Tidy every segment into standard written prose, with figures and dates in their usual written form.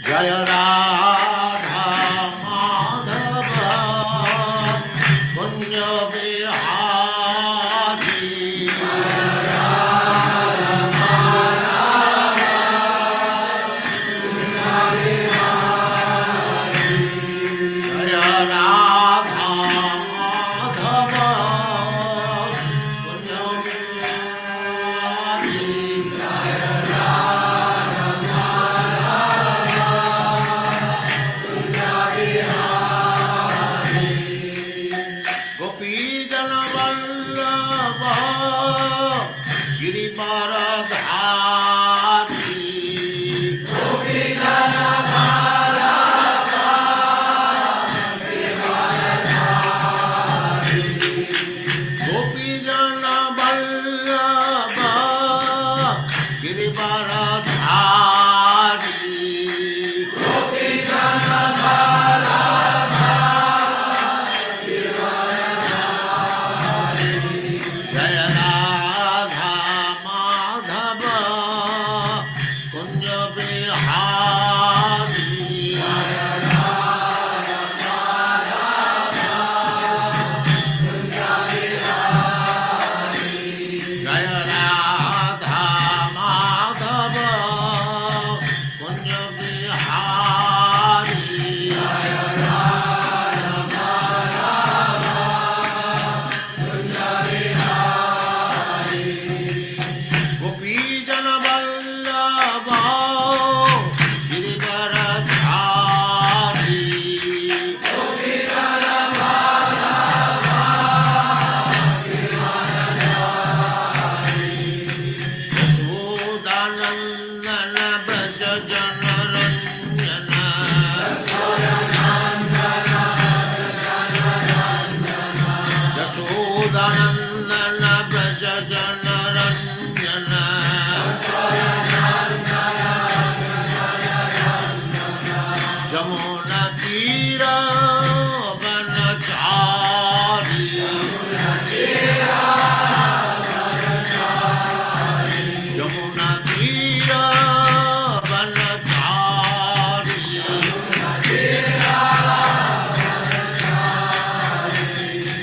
जय राधा माधव कुंज बिहारी जय राधा माधव कुंज बिहारी गोपीजन वल्लभ गिरिवरधारी गोपीजन वल्लभ गिरिवरधारी जय राधा माधव कुंज बिहारी जय राधा माधव कुंज बिहारी गोपीजन वल्लभ गिरिवरधारी यशोदानंदन ब्रज जन रंजन यशोदानंदन ब्रज जन रंजन जमुना तीर वनचारी यमुना तीर वनचारी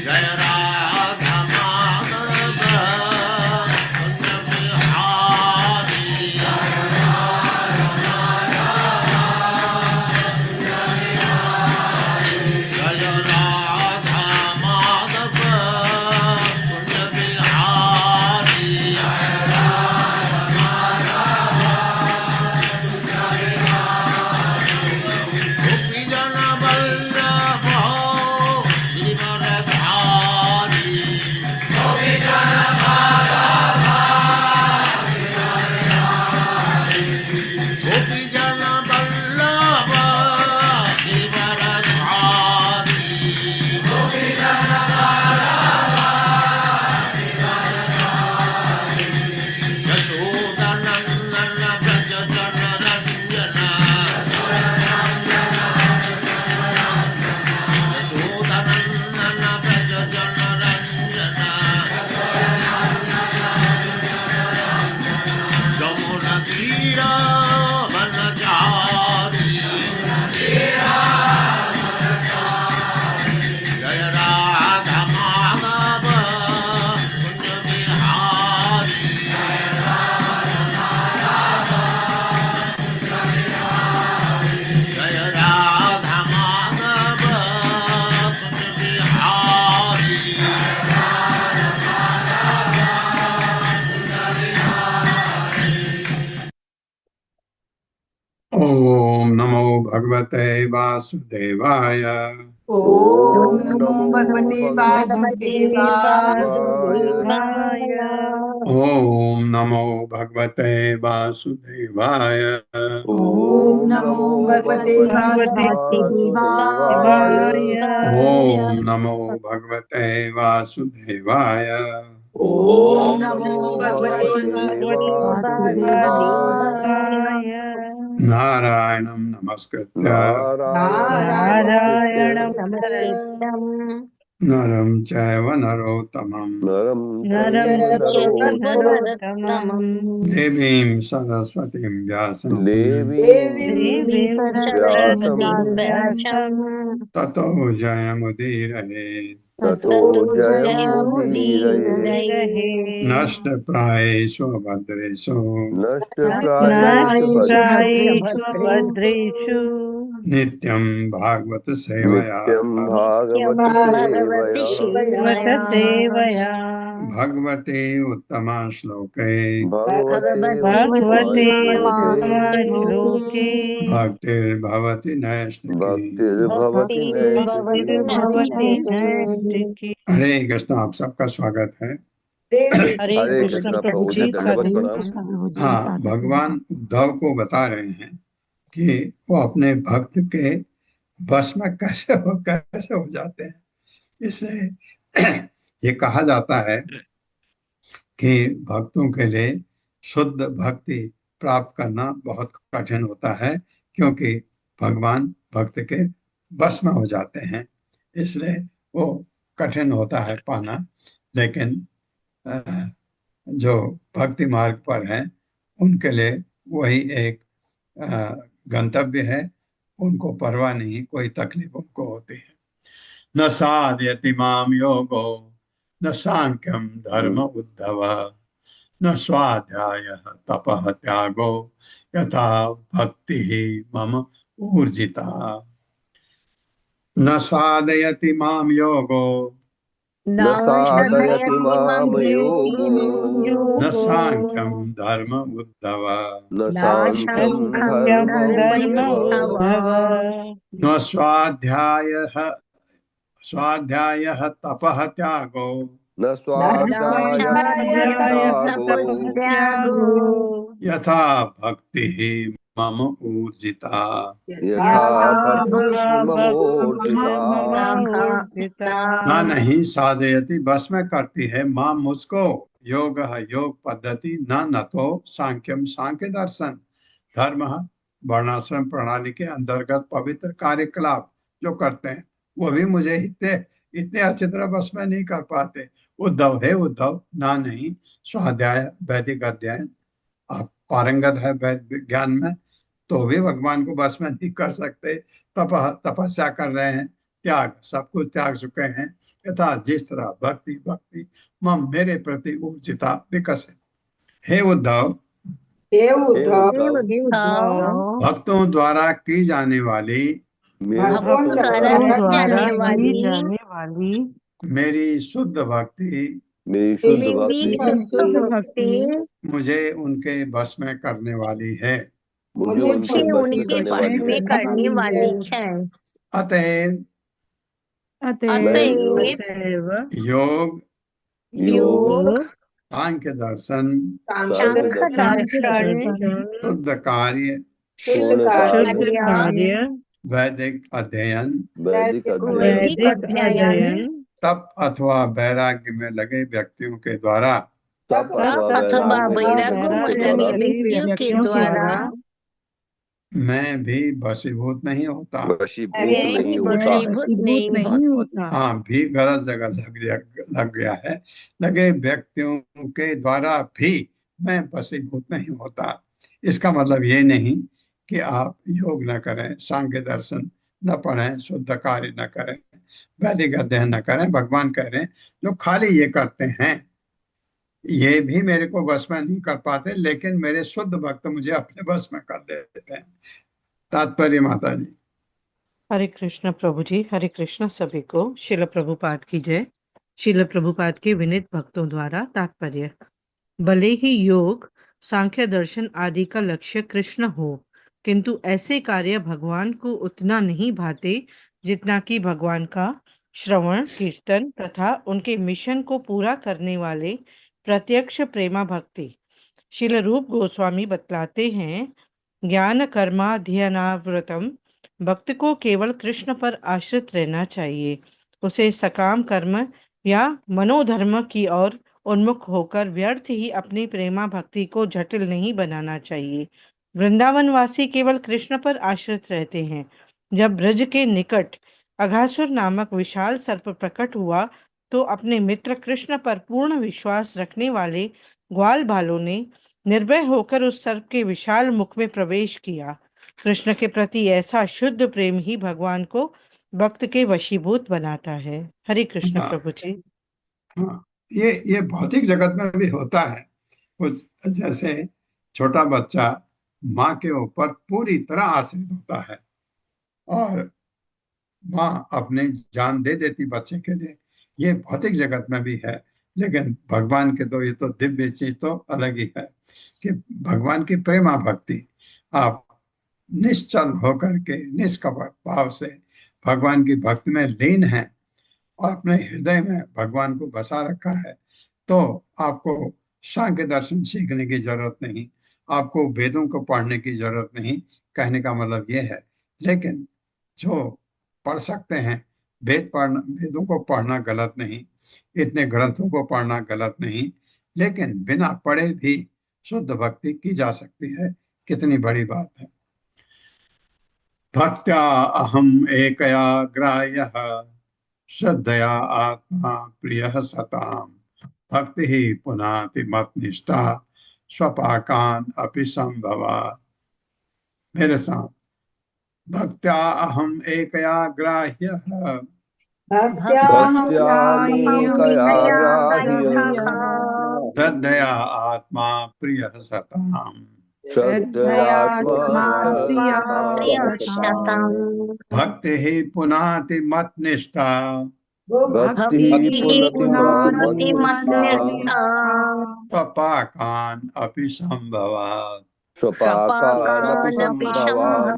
जय राधा माधव कुंज बिहारी जय राधा माधव कुंज बिहारी गोपीजन वल्लभ गिरिवरधारी गोपीजन वल्लभ गिरिवरधारी यशोदानंदन ब्रज जन रंजन यशोदानंदन ब्रज जन रंजन जमुना तीर वनचारी जय राधा माधव कुंज बिहारी जय राधा माधव कुंज बिहारी ओम नमो भगवते वासुदेवाय ओम नमो भगवते वासुदेवाय ओम नमो भगवते वासुदेवाय ओम नमो भगवते वासुदेवाय ओम नमो भगवते वासुदेवाय ओम नमो भगवते वासुदेवाय नारायणं नमस्कृत्य नारायणं नमस्कृत्यं नरं चैव नरोत्तमम् नरं नरं चैव चैव नरोत्तमम् नरोत्तमम् देवीं सरस्वतीं व्यासं देवीं देवीं व्यासं सरस्वतीं व्यासम् ततो जयमुदीरयेत् ततो जयमुदीरये रहे नष्टप्रायेषु भद्रेषु नष्टप्रायेषु नष्टप्रायेषु भद्रेषु नित्यं भागवत सेवया नित्यं भागवत सेवया भगवत सेवया भगवते उत्तमा श्लोके भगवते उत्तमा श्लोके श्लोके भक्तिर्भवति नैष्ठिकी। भक्तिर्भवति नैष्ठिकी। भक्तिर्भवति नैष्ठिकी। हरे कृष्ण, आप सबका स्वागत है। हरे हरे कृष्ण कृष्ण प्रभु प्रभु जी, जी, दंडवत साधु प्रणाम। हाँ, भगवान उद्धव को बता रहे हैं कि वो अपने भक्त के बस में कैसे हो जाते हैं। इसलिए ये कहा जाता है कि भक्तों के लिए शुद्ध भक्ति प्राप्त करना बहुत कठिन होता है, क्योंकि भगवान भक्त के बस में हो जाते हैं। इसलिए वो कठिन होता है पाना। लेकिन अ, जो भक्ति मार्ग पर है उनके लिए वही एक गंतव्य है। उनको परवाह नहीं, कोई तकलीफ उनको होती है। न साधयति माम योगो न सांख्यम धर्म उद्धव न स्वाध्याय तपः त्यागो यथा भक्ति मम ऊर्जिता। न साधयति माम योगो न साधयति माम योगो न सांख्यम धर्म उद्धव न सांख्यं संख्यं धर्म धर्म उद्धव उद्धव न स्वाध्यायः तपः त्यागो न स्वाध्यायः त्यागो तपः त्यागो यथा भक्ति मम ऊर्जिता। यथा भक्ति ममोर्जिता। ना नहीं साधयति, बस में करती है, मां मुझको, योग योग पद्धति, न तो सांख्यम सांख्य दर्शन, धर्म वर्णाश्रम प्रणाली के अंतर्गत पवित्र कार्यकलाप जो करते हैं वो भी मुझे इतने इतने अच्छी तरह बस में नहीं कर पाते। उद्धव है उद्धव, ना नहीं स्वाध्याय वैदिक अध्ययन, आप पारंगत है वैद ज्ञान में तो भी भगवान को बस में नहीं कर सकते। तपस्या कर रहे हैं, त्याग सब कुछ त्याग चुके हैं। यथा जिस तरह भक्ति भक्ति मम मेरे प्रति ऊर्जिता विकसित। हे उद्धव, हे उद्धव, भक्तों द्वारा की जाने वाली मेरे भक्तों द्वारा की जाने वाली मेरी शुद्ध भक्ति मेरी शुद्ध भक्ति मुझे उनके बस में करने वाली है। मुझे उनके बस में करने वाली है। अतएव अतएव योग योग सांख्य दर्शन सांख्य दर्शन शुद्ध कार्य पूर्ण शुद्ध कार्य कार्य वैदिक अध्ययन वैदिक अध्ययन तप अथवा वैराग्य में लगे व्यक्तियों के द्वारा तप अथवा वैराग्य के द्वारा मैं भी वशीभूत नहीं होता। वशीभूत नहीं होता। हाँ, भी गलत जगह लग गया है। लगे व्यक्तियों के द्वारा भी मैं वशीभूत नहीं होता। इसका मतलब ये नहीं कि आप योग न करें, सांख्य दर्शन न पढ़ें, शुद्ध कार्य न करें, वैदिक अध्ययन न करें। भगवान कह रहे हैं जो खाली ये करते हैं ये भी मेरे को बस में नहीं कर पाते, लेकिन मेरे शुद्ध भक्त मुझे अपने बस में कर लेते हैं। तात्पर्य माता जी। हरे कृष्ण प्रभु जी, हरे कृष्ण सभी को। शिल प्रभुपाद की जय। शिल प्रभुपाद के विनीत भक्तों द्वारा तात्पर्य। भले ही योग सांख्य दर्शन आदि का लक्ष्य कृष्ण हो, किंतु ऐसे कार्य भगवान को उतना नहीं भाते जितना कि भगवान का श्रवण कीर्तन तथा उनके मिशन को पूरा करने वाले प्रत्यक्ष प्रेमा भक्ति। शिल रूप गोस्वामी बतलाते हैं, ज्ञान कर्माध्ययनाव्रतम भक्त को केवल कृष्ण पर आश्रित रहना चाहिए। उसे सकाम कर्म या मनोधर्म की ओर उन्मुख होकर व्यर्थ ही अपनी प्रेमा भक्ति को जटिल नहीं बनाना चाहिए। वृंदावनवासी केवल कृष्ण पर आश्रित रहते हैं। जब ब्रज के निकट अघासुर नामक विशाल सर्प प्रकट हुआ तो अपने मित्र कृष्ण पर पूर्ण विश्वास रखने वाले ग्वाल बालों ने निर्भय होकर उस सर्प के विशाल मुख में प्रवेश किया। कृष्ण के प्रति ऐसा शुद्ध प्रेम ही भगवान को भक्त के वशीभूत बनाता है। हरे कृष्ण हाँ प्रभु जी। हाँ, ये भौतिक जगत में भी होता है। कुछ जैसे छोटा बच्चा माँ के ऊपर पूरी तरह आश्रित होता है और माँ अपने जान दे देती बच्चे के लिए। ये भौतिक जगत में भी है, लेकिन भगवान के तो ये तो दिव्य चीज तो अलग ही है कि भगवान की प्रेमा भक्ति। आप निश्चल होकर के निष्कपट भाव से भगवान की भक्ति में लीन हैं और अपने हृदय में भगवान को बसा रखा है, तो आपको सांख्य दर्शन सीखने की जरूरत नहीं, आपको वेदों को पढ़ने की जरूरत नहीं। कहने का मतलब ये है, लेकिन जो पढ़ सकते हैं, वेदों को पढ़ना गलत नहीं, इतने ग्रंथों को पढ़ना गलत नहीं, लेकिन बिना पढ़े भी शुद्ध भक्ति की जा सकती है। कितनी बड़ी बात है। भक्त्या अहम एकया ग्राह्यः श्रद्धया आत्मा प्रियः सताम भक्ति ही पुनाति मत्निष्ठा स्वपाकान अपि संभवा। मेरे साथ, भक्त्या अहम एकया ग्राह्यः भक्त्याहं भक्त्यामेकया ग्राह्यः श्रद्धया आत्मा प्रियः सताम श्रद्धयात्मा प्रियः प्रियः शतम् भक्ति ही पुनाति मत्निष्ठा भक्ति पुनाति पुनः स्वपाकान अपि संभवा। स्वपाकानपि संभवान्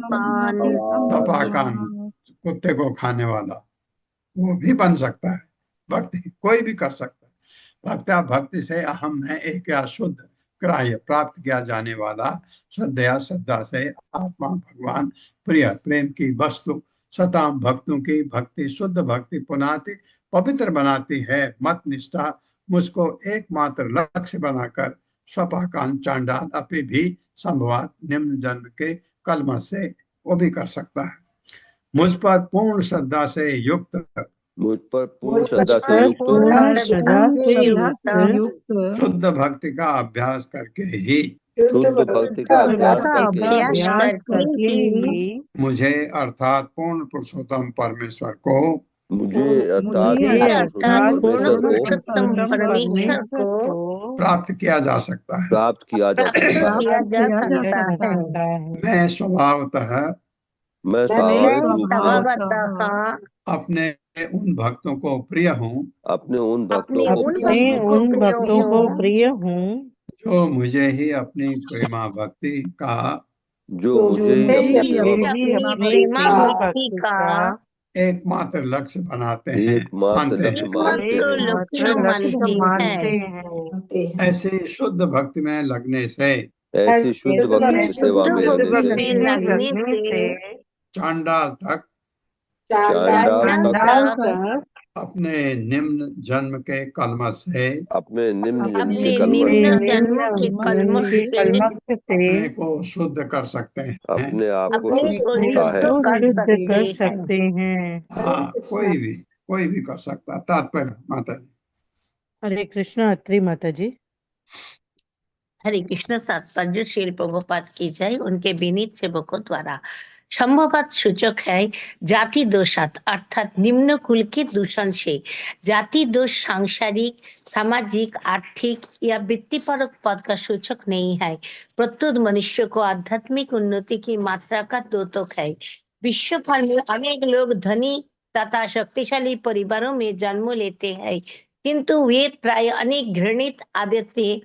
स्वपाकान कुत्ते को खाने वाला वो भी बन सकता है। भक्ति कोई भी कर सकता है। भक्त्या भक्ति से अहम है एक या शुद्ध ग्राह्य प्राप्त किया जाने वाला श्रद्धया श्रद्धा से आत्मा भगवान प्रिय प्रेम की वस्तु सताम भक्तों की भक्ति शुद्ध भक्ति पुनाति पवित्र बनाती है। मत निष्ठा मुझको एकमात्र लक्ष्य बनाकर स्वपाकान चांडाल अपि भी संभवात निम्न जन्म के कलम से वो भी कर सकता है। मुझ पर पूर्ण श्रद्धा से युक्त शुद्ध भक्ति का अभ्यास करके ही मुझे अर्थात पूर्ण पुरुषोत्तम परमेश्वर को प्राप्त किया जा सकता है। मैं स्वभावतः अपने उन भक्तों को प्रिय हूँ जो मुझे ही अपनी प्रेमा भक्ति का एकमात्र लक्ष्य बनाते हैं, मानते हैं। ऐसी शुद्ध भक्ति में लगने से चांडाल तक अपने निम्न जन्म के कलम से अपने को शुद्ध कर सकते हैं। हाँ, कोई भी कर सकता है। तात्पर्य माता जी। हरे कृष्ण। अत्री माता जी। हरे कृष्ण। तात्पर्य श्री प्रभुपाद की जय। उनके विनीत सेवकों द्वारा संभवत सूचक है जाति दोषात अर्थात निम्न कुल के दूषण से। जाति दोष सांसारिक सामाजिक आर्थिक या वृत्तिपरक पद का सूचक नहीं है, प्रत्युत मनुष्य को आध्यात्मिक उन्नति की मात्रा का द्योतक है। विश्व भर में अनेक लोग धनी तथा शक्तिशाली परिवारों में जन्म लेते हैं, किंतु वे प्राय अनेक घृणित आदतें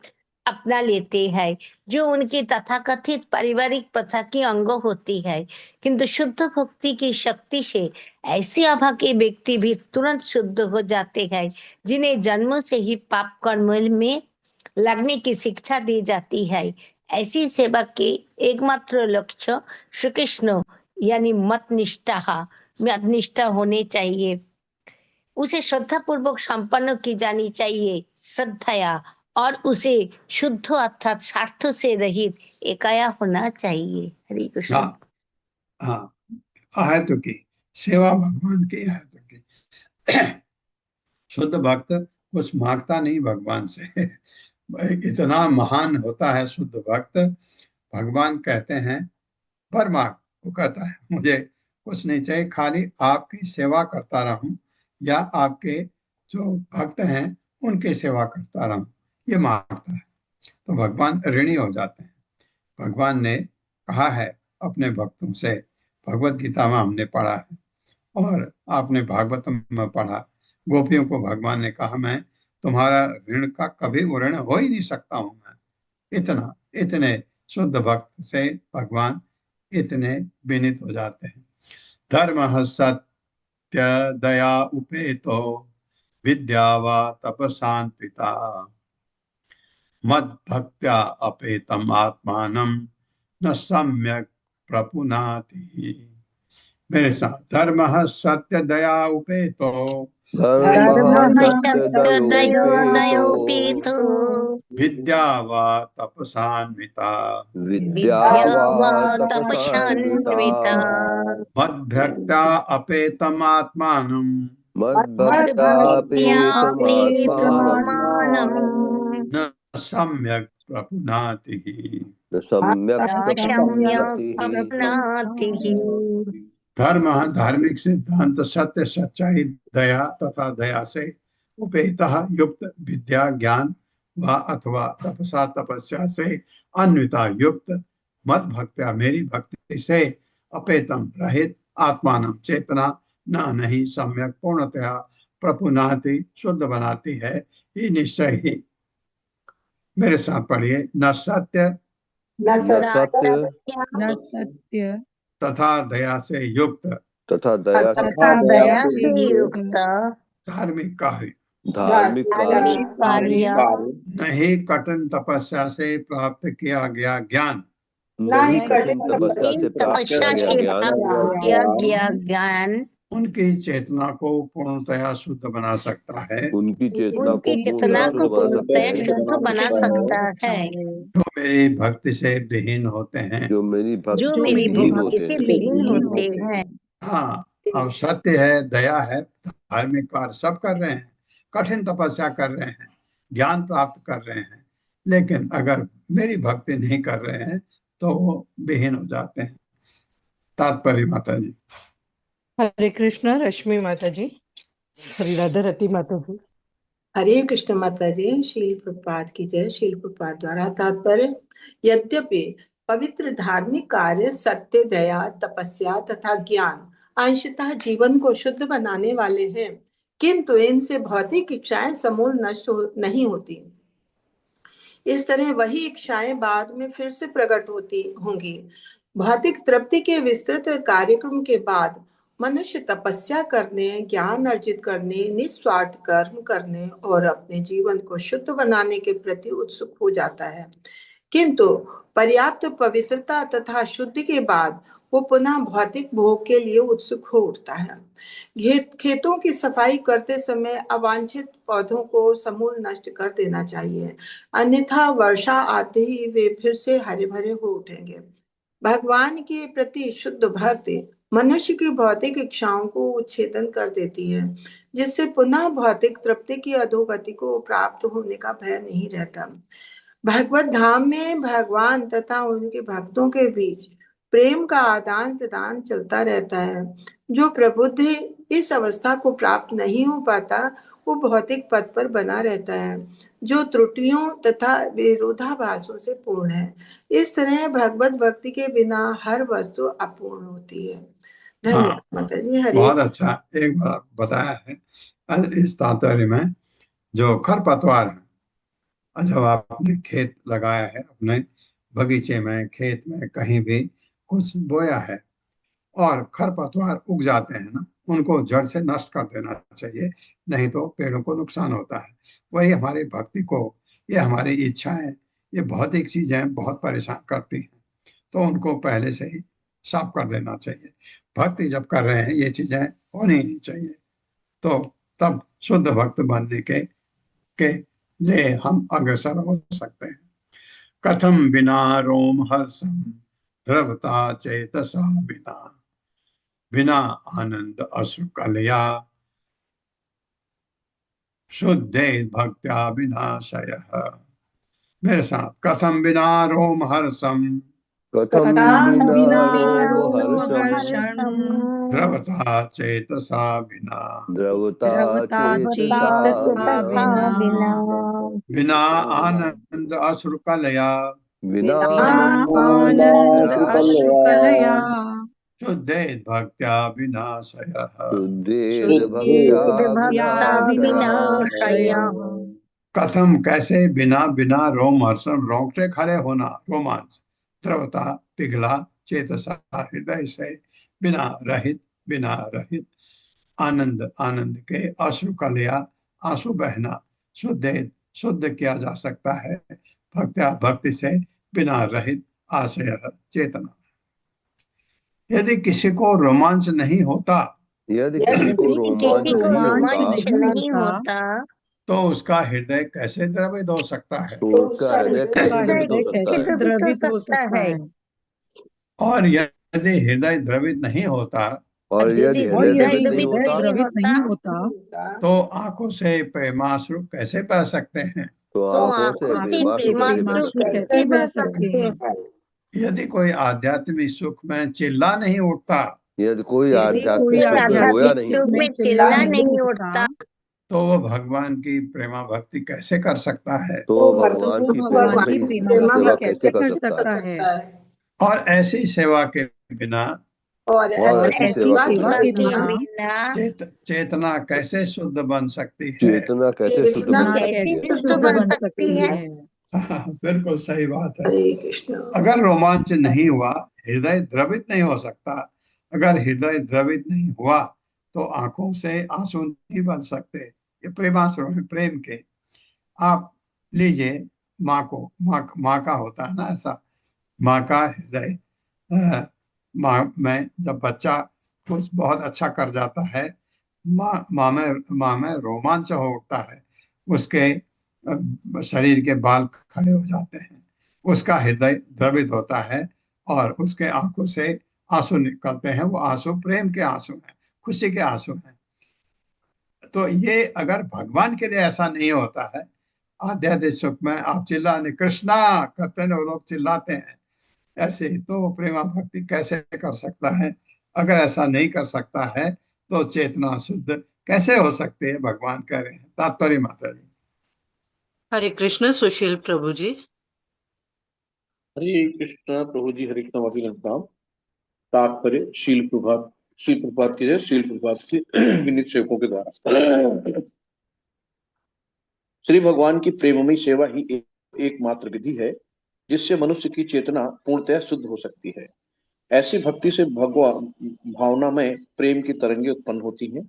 अपना लेते हैं जो उनकी तथाकथित पारिवारिक प्रथा की अंग होती है। किंतु शुद्ध भक्ति की शक्ति से ऐसे अभागे व्यक्ति भी तुरंत शुद्ध हो जाते हैं, जिन्हें जन्म से ही पाप कर्म में लगने की शिक्षा दी जाती है। ऐसी सेवा के एकमात्र लक्ष्य श्री कृष्ण यानी मतनिष्ठा होने चाहिए। उसे श्रद्धा पूर्वक संपन्न की जानी चाहिए। श्रद्धया और उसे शुद्ध अर्थात स्वार्थ से रहित एकाया होना चाहिए। हरे कृष्ण। हाँ, है तो की सेवा भगवान की है की। शुद्ध भक्त कुछ मांगता नहीं भगवान से। इतना महान होता है शुद्ध भक्त, भगवान कहते हैं वर मांग। वो कहता है मुझे कुछ नहीं चाहिए, खाली आपकी सेवा करता रहूं या आपके जो भक्त हैं उनकी सेवा करता रहूं, ये मांगता है। तो भगवान ऋणी हो जाते हैं। भगवान ने कहा है अपने भक्तों से, भगवत गीता में हमने पढ़ा है और आपने भागवतम में पढ़ा, गोपियों को भगवान ने कहा मैं तुम्हारा ऋण का कभी ऋण हो ही नहीं सकता हूं मैं। इतना इतने शुद्ध भक्त से भगवान इतने विनीत हो जाते हैं। धर्म सत्य दया उपेतो विद्या वा तपसान्विता मद भक्त्या अपेतम आत्मानं न सम्यक प्रपुनाति। मेरे साथ, धर्म सत्य दया उपेतो धर्मः सत्यदयोपेतो सत्यदयोदयोपेतो विद्या वा तपसान्विता विद्या विद्या वा वा तपसान्विता तपसान्विता मद्भक्त्या अपेतमात्मानं मद्भक्तापेतमात्मानं मद्भक्त्यापेतमात्मानम् न सम्यक प्रपुनाति। न सम्यक् सम्यक् प्रपन्नतिः। प्रपन्नातिः। धर्म धार्मिक सिद्धांत सत्य सच्चाई दया तथा दया से उपेतः युक्त विद्या ज्ञान व अथवा तपसा तपस्या से अन्विता युक्त मद भक्त्या मेरी भक्ति से अपेतम रहित आत्मानम चेतना न नहीं सम्यक पूर्णतया प्रपुनाति शुद्ध बनाती है ही निश्चय ही। मेरे साथ पढ़िए, न सत्य न सत्य न सत्य तथा दया से युक्त तथा दया तथा दया से युक्त धार्मिक कार्य धार्मिक धार्मिक कार्य कार्य नहीं कठिन तपस्या से प्राप्त किया गया ज्ञान नहीं कठिन तपस्या इन से प्राप्त तपस्या किया से गया ज्ञान प्राप्त किया गया ज्ञान उनकी चेतना को पूर्णतया शुद्ध बना सकता है। उनकी चेतना को उनकी चेतना को पूर्णतः पूर्णतः शुद्ध बना सकता है। जो मेरी भक्ति से विहीन होते हैं। जो मेरी जो भक्ति मेरी में विलीन भक्ति होते से हैं। विलीन होते हैं। हाँ, अब सत्य है, दया है, धार्मिक कार्य सब कर रहे हैं, कठिन तपस्या कर रहे हैं, ज्ञान प्राप्त कर रहे हैं, लेकिन अगर मेरी भक्ति नहीं कर रहे हैं तो वो विहीन हो जाते हैं। तात्पर्य माता जी। हरे कृष्णा रश्मि माता जी। श्री राधा रति माता जी। हरे कृष्ण माता जी। शील प्रपात की जय। शील प्रपात द्वारा तात्पर्य, यद्यपि पवित्र धार्मिक कार्य सत्य दया तपस्या तथा ज्ञान अंशतः जीवन को शुद्ध बनाने वाले हैं, किंतु इनसे भौतिक इच्छाएं समूल नष्ट नहीं होती। इस तरह वही इच्छाएं बाद में फिर से प्रकट होती होंगी। भौतिक तृप्ति के विस्तृत कार्यक्रम के बाद मनुष्य तपस्या करने, ज्ञान अर्जित करने, निस्वार्थ कर्म करने और अपने जीवन को शुद्ध बनाने के प्रति उत्सुक हो जाता है, किंतु पर्याप्त पवित्रता तथा शुद्धि के बाद वो पुनः भौतिक भोग के लिए उत्सुक हो उठता है। खेतों की सफाई करते समय अवांछित पौधों को समूल नष्ट कर देना चाहिए, अन्यथा वर्षा आते ही वे फिर से हरे भरे हो उठेंगे। भगवान के प्रति शुद्ध भक्ति मनुष्य की भौतिक इच्छाओं को उच्छेदन कर देती है, जिससे पुनः भौतिक तृप्ति की अधोगति को प्राप्त होने का भय नहीं रहता। भगवत धाम में भगवान तथा उनके भक्तों के बीच प्रेम का आदान प्रदान चलता रहता है। जो प्रबुद्ध इस अवस्था को प्राप्त नहीं हो पाता वो भौतिक पद पर बना रहता है, जो त्रुटियों तथा विरोधाभासों से पूर्ण है। इस तरह भगवत भक्ति के बिना हर वस्तु अपूर्ण होती है। धन्यवाद माता जी। हरे बहुत अच्छा एक बार बताया है इस तात्पर्य में। जो खरपतवार है, जब आपने खेत लगाया है, अपने बगीचे में, खेत में, कहीं भी कुछ बोया है और खरपतवार उग जाते हैं ना, उनको जड़ से नष्ट कर देना चाहिए, नहीं तो पेड़ों को नुकसान होता है। वही हमारी भक्ति को, ये हमारी इच्छाएं, ये भौतिक चीजें बहुत परेशान करती हैं, तो उनको पहले से ही साफ कर देना चाहिए। भक्ति जब कर रहे हैं ये चीजें होनी नहीं चाहिए, तो तब शुद्ध भक्त बनने के लिए हम अग्रसर हो सकते हैं। कथम बिना रोम हर्षम द्रवता चेतसा बिना बिना आनंद अश्रु कलया शुद्धे भक्त्या विनाशयः। मेरे साथ, कथम बिना रोम हर्षम कथम कथम बिना बिना रोमहर्षम द्रवता चेतसा विना द्रवता द्रवता चेतसा चेतसा विना विना बिना आनंद अश्रु कलया बिना बिना आनंद आनंद अश्रुकलया शुद्धे भक्त्या विनाशयः। शुद्धेद शुद्धेद भक्त्या भक्त्या विनाशयः। विनाशया। कथम कैसे, बिना बिना रोम हर्षण रोंगटे खड़े होना, रोमांच, द्रवता पिघला, चेतसा हृदय से, बिना रहित आनंद आनंद के, अश्रु कलया आंसू बहना, शुद्ध किया जा सकता है भक्त्या भक्ति से, बिना रहित आशय चेतना। यदि किसी को रोमांच नहीं होता यदि किसी को रोमांच किसी को नहीं रोमांच होता नहीं होता तो उसका हृदय कैसे द्रवित हो सकता है? तो तो उसका उसका हृदय हृदय कैसे हृदय द्रवित हो कैसे सकता है? द्रवित हो सकता है? और यदि हृदय द्रवित नहीं होता और यदि यदि हृदय हृदय द्रवित नहीं द्रवित होता नहीं होता तो आंखों से प्रेमाश्रु कैसे बह सकते हैं? तो तो आंखों से आंखों से प्रेमाश्रु कैसे बह प्रेमाश्रु सकते हैं? कैसे बह सकते हैं? यदि कोई आध्यात्मिक सुख में चिल्ला नहीं उठता यदि कोई यदि आध्यात्मिक कोई सुख में रोया आध्यात्मिक नहीं सुख उठता में चिल्ला नहीं उठता तो वो भगवान की प्रेमा भक्ति कैसे कर सकता है? तो तो भगवान की भगवान प्रेमामयी की प्रेमा सेवा भक्ति कैसे कर कर सकता है? सकता है? और ऐसी सेवा के बिना और और ऐसी ऐसी ऐसी सेवा के सेवा के बिना बिना चेतना कैसे शुद्ध बन सकती है? चेतना कैसे शुद्ध चेतना बन कैसे सकती है? शुद्ध बन सकती है? बिल्कुल सही बात है। हरे कृष्ण। अगर रोमांच नहीं हुआ, हृदय द्रवित नहीं हो सकता। अगर हृदय द्रवित नहीं हुआ तो आंखों से आंसू नहीं बन सकते। ये प्रेमाश्रु है, प्रेम के। आप लीजिए माँ का होता है ना ऐसा, माँ का हृदय। माँ में जब बच्चा कुछ बहुत अच्छा कर जाता है, माँ में रोमांच हो उठता है, उसके शरीर के बाल खड़े हो जाते हैं, उसका हृदय द्रवित होता है और उसके आंखों से आंसू निकलते हैं। वो आंसू प्रेम के आंसू हैं, खुशी के आंसू हैं। तो ये अगर भगवान के लिए ऐसा नहीं होता है, आध्यात्मिक सुख में आप चिल्लाने कृष्णा करते हैं, वो लोग चिल्लाते हैं ऐसे, तो वो प्रेमा भक्ति कैसे कर सकता है? अगर ऐसा नहीं कर सकता है तो चेतना शुद्ध कैसे हो सकती है? भगवान कह रहे हैं। तात्पर्य माता जी। हरे कृष्ण। सुशील प्रभु जी। हरे कृष्ण प्रभु जी, हरे कृष्ण वासी नाम। तात्पर्य शील प्रभात की जय, शील प्रभात से विनीत सेवकों के द्वारा श्री भगवान की प्रेममयी सेवा ही एकमात्र विधि है जिससे मनुष्य की चेतना पूर्णतः शुद्ध हो सकती है। ऐसी भक्ति से भगवान भावना में प्रेम की तरंगे उत्पन्न होती हैं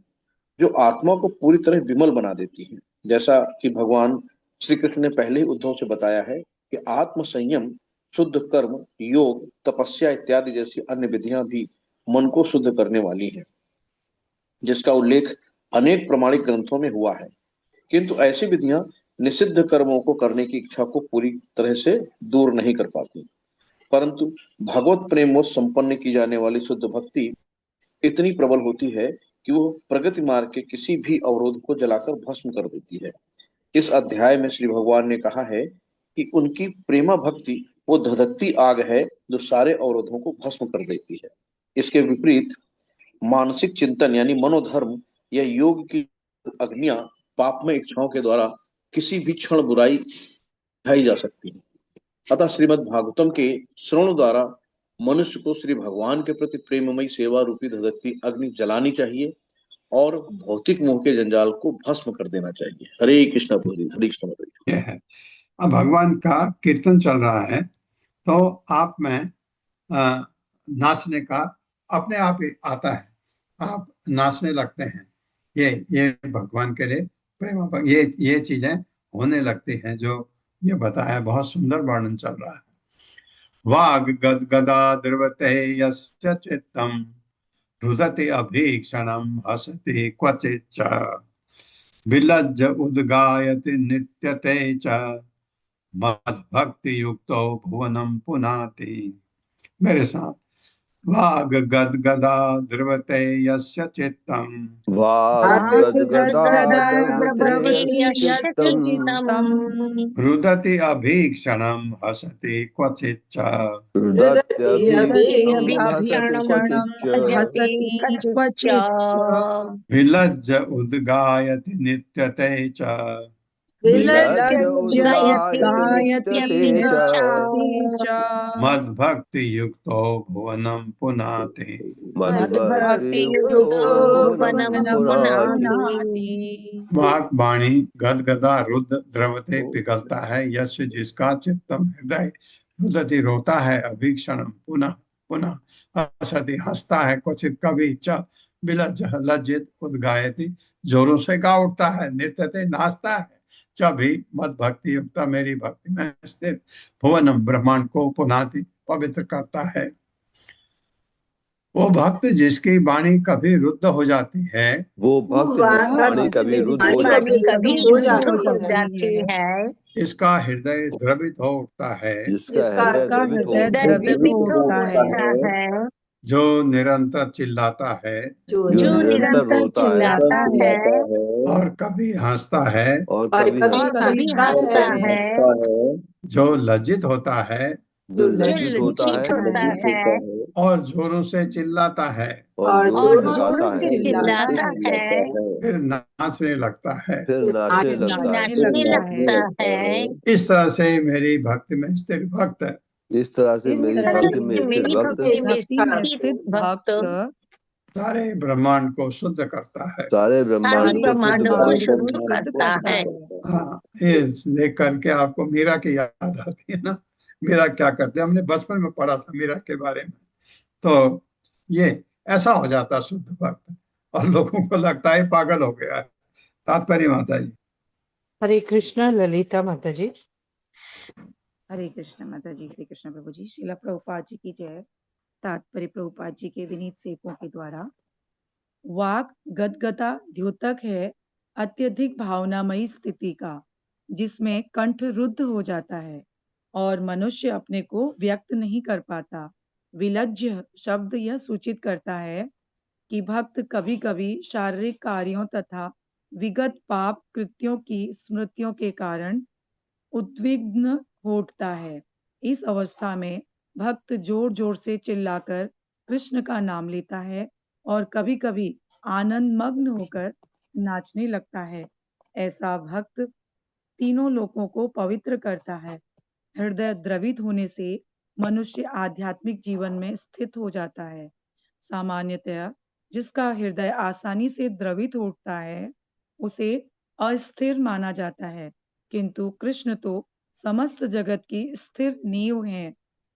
जो आत्मा को पूरी तरह विमल बना देती हैं। जैसा कि भगवान श्री कृष्ण ने पहले ही उद्धव से बताया है कि आत्म संयम, शुद्ध कर्म, योग, तपस्या इत्यादि जैसी अन्य विधियां भी मन को शुद्ध करने वाली हैं, जिसका उल्लेख अनेक प्रमाणिक ग्रंथों में हुआ है। किंतु ऐसी विधियां निषिद्ध कर्मों को करने की इच्छा को पूरी तरह से दूर नहीं कर पाती, परंतु भगवत प्रेम व संपन्न की जाने वाली शुद्ध भक्ति इतनी प्रबल होती है कि वो प्रगति मार्ग के किसी भी अवरोध को जलाकर भस्म कर देती है। इस अध्याय में श्री भगवान ने कहा है कि उनकी प्रेमा भक्ति वो धधकती आग है जो सारे अवरोधों को भस्म कर देती है। इसके विपरीत मानसिक चिंतन यानी मनोधर्म या योग की अग्नियां पापमय इच्छाओं के द्वारा किसी भी क्षण बुराई ढाई जा सकती है। अतः श्रीमद् भागवतम के श्रवण द्वारा मनुष्य को श्री भगवान के प्रति प्रेममयी सेवा रूपी धधकती अग्नि जलानी चाहिए और भौतिक मोह के जंजाल को भस्म कर देना चाहिए। हरे कृष्ण प्रभु जी, हरे कृष्ण प्रभु जी। ये है। अब भगवान का कीर्तन चल रहा है तो आप में नाचने का अपने आप ही आता है, आप नाचने लगते हैं। ये भगवान के लिए प्रेम, ये चीजें होने लगती हैं जो ये बताया। बहुत सुंदर वर्णन चल रहा है। वाग गद गदा द्रवते यस्य चित्तम रुदति अभीक्षणम हसति क्वचित् च विलज्ज उद्गायति नृत्यते च मद भक्ति युक्तो भुवनम पुनाति। मेरे साथ, वाग गदगदा ध्रुवते यस्य चित्तम वाग्गद्गदा द्रवते द्रवते यस्य चित्तम् चित्तम् रुदति अभीक्षणम हसति क्वचिच्च हृदत्यभीक्षणं हसति अभीक्षणं क्वचिच्च भजति कचिच्च विलज्ज उद्गायति नित्यते च विलज्ज उद्गायति उद्गायति नित्यते च मद्भक्ति युक्तो भुवनं पुनाति मद्भक्तियुक्तो भुवनं पुनाति। वाक वाणी गदगदा रुद्र द्रवते पिघलता है, यश जिसका चित्तम हृदय रुदति रोता है, अभीक्षण पुनः पुनः हसति हंसता है, क्वचित कभी च विलज्ज लज्जित उद्गायति जोरों से गा उठता है, नृत्यते नाचता है, च भी मद भक्ति युक्त मेरी भक्ति में स्थिर भुवनम ब्रह्मांड को पुनाति पवित्र करता है। वो भक्त जिसकी वाणी कभी रुद्ध हो जाती है, वो भक्त जिसकी वाणी कभी रुद्ध हो जाती है, इसका हृदय द्रवित हो उठता है, जिसका हृदय द्रवित हो उठता है, जो निरंतर चिल्लाता है, जो निरंतर चिल्लाता है और कभी हंसता है, और कभी हंसता है, जो लज्जित होता है, जो लज्जित होता है और जोरों से चिल्लाता है, और जोरों से चिल्लाता है, फिर नाचने लगता है, फिर नाचने लगता है। इस तरह से मेरी भक्ति में स्थिर भक्त है। इस तरह से मेरी भक्ति में स्थिर भक्त सारे ब्रह्मांड को शुद्ध करता है, सारे ब्रह्मांड को शुद्ध करता है। हाँ, ये देख करके आपको मीरा की याद आती है ना, मीरा क्या करते हैं, हमने बचपन में पढ़ा था मीरा के बारे में। तो ये ऐसा हो जाता शुद्ध भक्त और लोगों को लगता है पागल हो गया है। तात्पर्य माता जी। हरे कृष्णा ललिता माता जी। हरे कृष्ण माता जी। हरे कृष्ण प्रभु जी। श्रीला प्रभुपाद जी की जय। तात्पर्य प्रभुपाद जी के विनीत सेवकों के द्वारा। वाक गदगदा द्योतक है अत्यधिक भावनामयी स्थिति का, जिसमें कंठ रुद्ध हो जाता है और मनुष्य अपने को व्यक्त नहीं कर पाता। विलज्ज शब्द यह सूचित करता है कि भक्त कभी कभी शारीरिक कार्यों तथा विगत पाप कृत्यों की स्मृतियों के कारण उद्विग्न हो उठता है। इस अवस्था में भक्त जोर जोर से चिल्लाकर कृष्ण का नाम लेता है और कभी कभी आनंद मग्न होकर नाचने लगता है। ऐसा भक्त तीनों लोकों को पवित्र करता है। हृदय द्रवित होने से मनुष्य आध्यात्मिक जीवन में स्थित हो जाता है। सामान्यतः जिसका हृदय आसानी से द्रवित होता है उसे अस्थिर माना जाता है, किंतु कृष्ण तो समस्त जगत की स्थिर नींव हैं।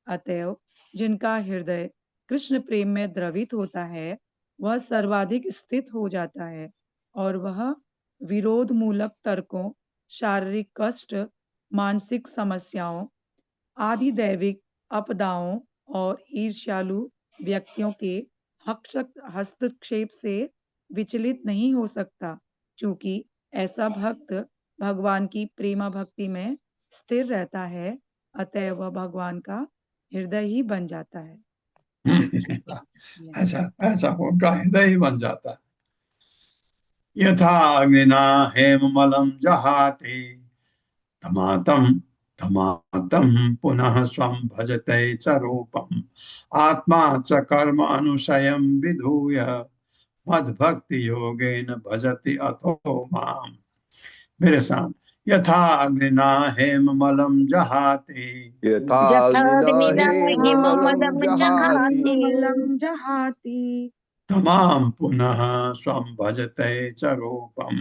अतएव जिनका हृदय कृष्ण प्रेम में द्रवित होता है वह सर्वाधिक स्थित हो जाता है और वह विरोध मूलक तर्कों, शारीरिक कष्ट, मानसिक समस्याओं, आदि दैविक आपदाओं और ईर्ष्यालु व्यक्तियों के हस्तक्षेप से विचलित नहीं हो सकता, क्योंकि ऐसा भक्त भगवान की प्रेमा भक्ति में स्थिर रहता है। अतः वह भगवान का हृदय ही बन जाता है। ऐसा ऐसा उनका हृदय ही बन जाता है। यथा अग्निना हेममलं जहाति तमातम तमातम पुनः स्वं भजते च रूपम आत्मा च कर्म अनुशयं विधूय मद्भक्ति योगेन भजति अथो माम। मेरे साथ। यथा अग्निना हेममलं जहाति यथा अग्निना हेममलं जहाति तमाम पुनः स्वं भजते च रूपम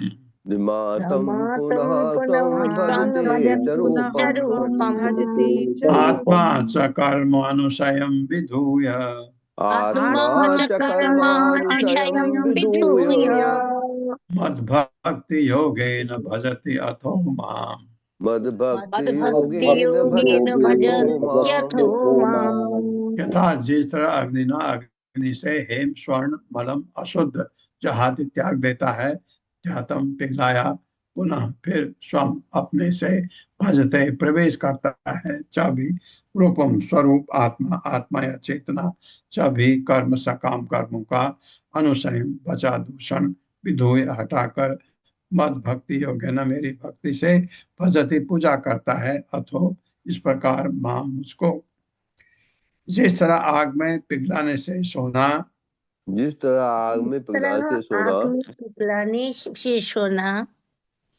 निमातं पुनः स्वं भजते च रूपम् आत्मा च कर्म अनुशयं विधूय आत्मा च कर्मानुशयं विधूय मद्भक्ति योगेन भजति अथो माम। मद्भक्ति मद्भक्ति योगेन भजत्यथो माम। यथा जिस तरह अग्निना अग्नि से हेम स्वर्ण मलम अशुद्ध जहाति त्याग देता है, जातम पिघलाया पुनः फिर स्वयं अपने से भजते प्रवेश करता है। चाबी रूपम स्वरूप आत्मा, आत्मा या चेतना चाबी कर्म सकाम कर्मों का अनुसयन बचा दूषण विधोय हटाकर मद भक्ति योग्य न मेरी भक्ति से भजती पूजा करता है। अथो इस प्रकार मां मुझको जिस तरह आग में पिघलाने से सोना, जिस तरह आग में पिघलाने से सोना, आग में पिघलाने से सोना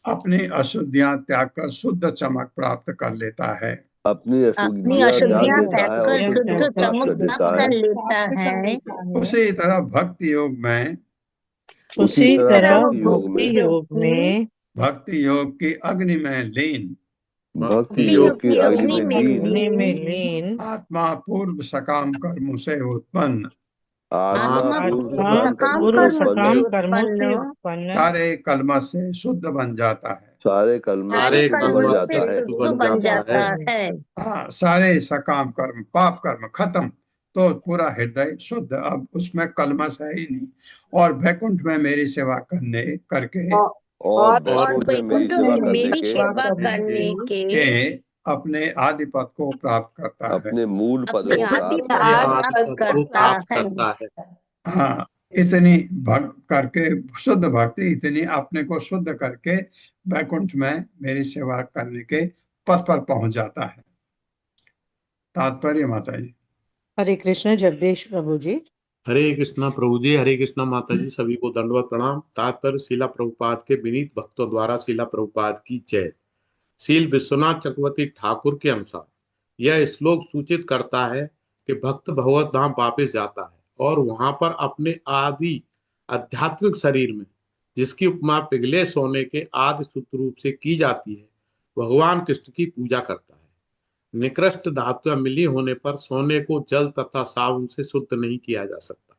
अपनी अशुद्धियां त्याग कर शुद्ध चमक प्राप्त कर लेता है। अपनी अपनी अशुद्धियां अशुद्धियां त्याग त्याग देता है कर और शुद्ध शुद्ध प्राप्त चमक कर देता प्राप्त कर है। लेता है। उसी तरह भक्ति योग में, उसी तरह भक्ति योग भक्ति में, योग में भक्ति योग की अग्नि में लीन, भक्ति योग की अग्नि में लीन, अग्नि में लीन, आत्मा पूर्व सकाम कर्मों से उत्पन्न, आत्मा पूर्व आत्मा सकाम कर्मों पूर्व से सकाम उत्पन्न, कर्मों से उत्पन्न सारे कलमश से शुद्ध बन जाता है। सारे कलमों से शुद्ध बन जाता है। शुद्ध बन जाता है। हाँ, सारे सकाम कर्म पाप कर्म खत्म, तो पूरा हृदय शुद्ध, अब उसमें कलमश है ही नहीं। और वैकुंठ में मेरी सेवा करने करके और वैकुंठ में मेरी सेवा करने मेरी के सेवा करने के अपने आदि पद को प्राप्त करता है। अपने मूल पद अपने को आदि प्राप्त पद को प्राप्त करता है। हाँ, इतनी भक्त करके शुद्ध भक्ति, इतनी अपने को शुद्ध करके वैकुंठ में मेरी सेवा करने के पद पर पहुंच जाता है। तात्पर्य माता जी। हरे कृष्ण जगदीश प्रभु जी। हरे कृष्णा प्रभु जी, हरे कृष्णा माता जी, सभी को दंडवत प्रणाम। तात्पर्य शिला प्रभुपाद के विनीत भक्तों द्वारा शिला प्रभुपाद की जय। शील विश्वनाथ चक्रवर्ती ठाकुर के अनुसार यह श्लोक सूचित करता है कि भक्त भगवत धाम वापस जाता है और वहां पर अपने आदि आध्यात्मिक शरीर में, जिसकी उपमा पिघले सोने के आदि शुद्ध रूप से की जाती है, भगवान कृष्ण की पूजा करता है। निकृष्ट धातुएं मिली होने पर सोने को जल तथा साबुन से शुद्ध नहीं किया जा सकता।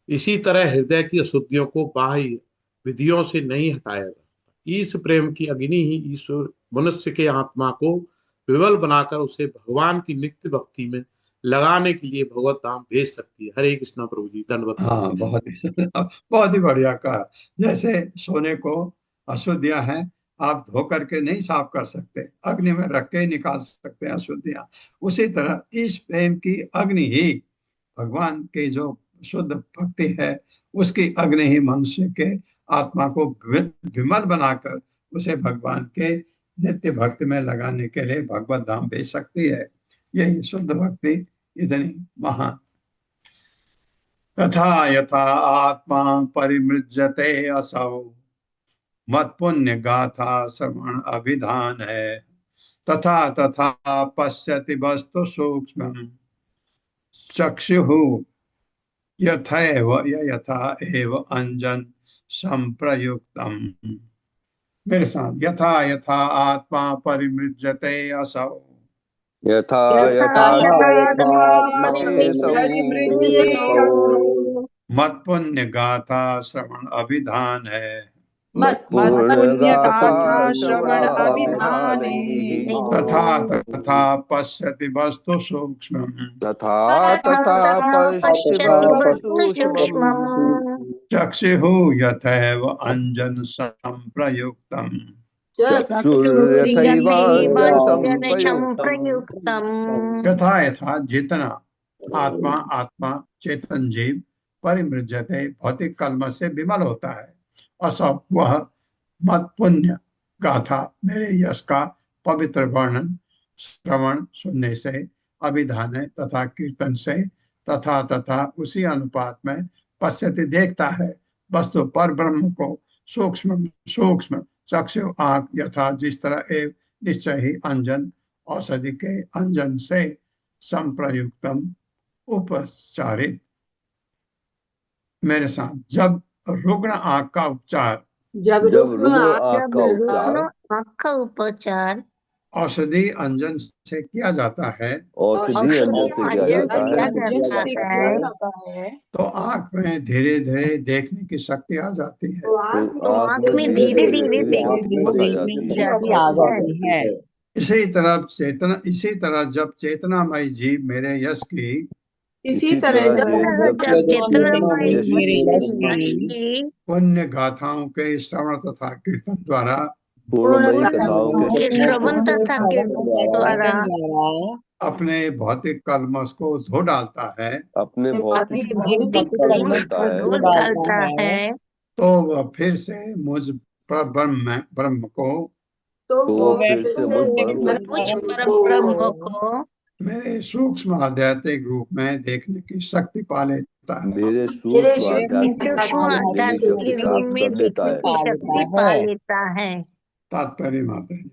इसी तरह हृदय की अशुद्धियों को बाह्य विधियों से नहीं हटाया जा सकता। इस प्रेम की अग्नि ही ईश्वर मनुष्य के आत्मा को विवल बनाकर उसे भगवान की नित्य भक्ति में लगाने के लिए भगवत धाम भेज सकती है। हरे कृष्णा प्रभु जी, दंडवत। हाँ, बहुत ही बढ़िया कहा। जैसे सोने को अशुद्धियां हैं, आप धो करके नहीं साफ कर सकते, अग्नि में रख के ही निकाल सकते हैं अशुद्धियां। उसी तरह इस प्रेम की अग्नि ही, भगवान की जो शुद्ध भक्ति है, उसकी अग्नि ही मनुष्य के आत्मा को विमल बनाकर उसे भगवान के नित्य भक्ति में लगाने के लिए भगवत धाम भेज सकती है। यही शुद्ध भक्ति इतनी महान। तथा यथा आत्मा परिमृज्यते असौ मत पुण्य गाथा श्रवण अभिधान है। तथा तथा पश्यति वस्तु सूक्ष्म चक्षु यथैव यथा एव अंजन संप्रयुक्तम। मेरे साथ, यथा यथा आत्मा परिमृज्यते असौ, यथा यथा यथा यथा मत पुण्य गाथा श्रवण अभिधान है। मत पुण्य गाथा श्रवण अभिधाने, तथा तथा पश्यति वस्तु सूक्ष्म, तथा तथा पश्यति वस्तु सूक्ष्मम् चक्षु यथैव अंजन संप्रयुक्तम। यथा यथा जितना आत्मा, आत्मा चेतन जीव परिमृज्यते भौतिक कलम से विमल होता है, असौ वह मत पुण्य गाथा मेरे यश का पवित्र वर्णन श्रवण सुनने से, अभिधान है तथा कीर्तन से, तथा तथा उसी अनुपात में पश्यति देखता है वस्तु पर ब्रह्म को सूक्ष्म सूक्ष्म चक्षु आंख यथा जिस तरह एव निश्चय ही अंजन औषधि के अंजन से संप्रयुक्तम उपचारित। मेरे साथ, जब रुग्ण आंख का उपचार, जब रुग्ण आंख का उपचार औषधि अंजन से किया जाता है, औषधि अंजन से किया जाता है, तो आंख में धीरे धीरे देखने की शक्ति आ जाती है। तो आंख में धीरे धीरे देखने की शक्ति आ जाती है। इसी तरह जब चेतनामय जीव मेरे यश की इसी तरह जब जब चित्रमय की पुण्य गाथाओं के श्रवण तथा कीर्तन द्वारा पूर्णमयी कथाओं के श्रवण तथा कीर्तन द्वारा अपने भौतिक कलमश को धो डालता है, अपने भौतिक भौतिक को धो कलमश देता को है, धो डालता है, तो वह फिर से मुझ पर ब्रह्म को तो वो फिर से मुझ परम ब्रह्म को मेरे सूक्ष्म आध्यात्मिक रूप में देखने की शक्ति पा लेता है। मेरे सूक्ष्म आध्यात्मिक सूक्ष्म आध्यात्मिक रूप में देखने की शक्ति पा लेता है। तात्पर्य माता जी।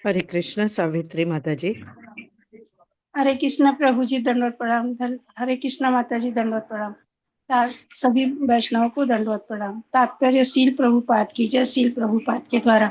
हरे कृष्ण सावित्री माता जी। हरे कृष्णा प्रभु जी दंडवत प्रणाम। हरे कृष्णा माता जी दंडवत प्रणाम। सभी वैष्णवों को दंडवत प्रणाम। तात्पर्य शील प्रभुपाद की जय। शील प्रभुपाद के द्वारा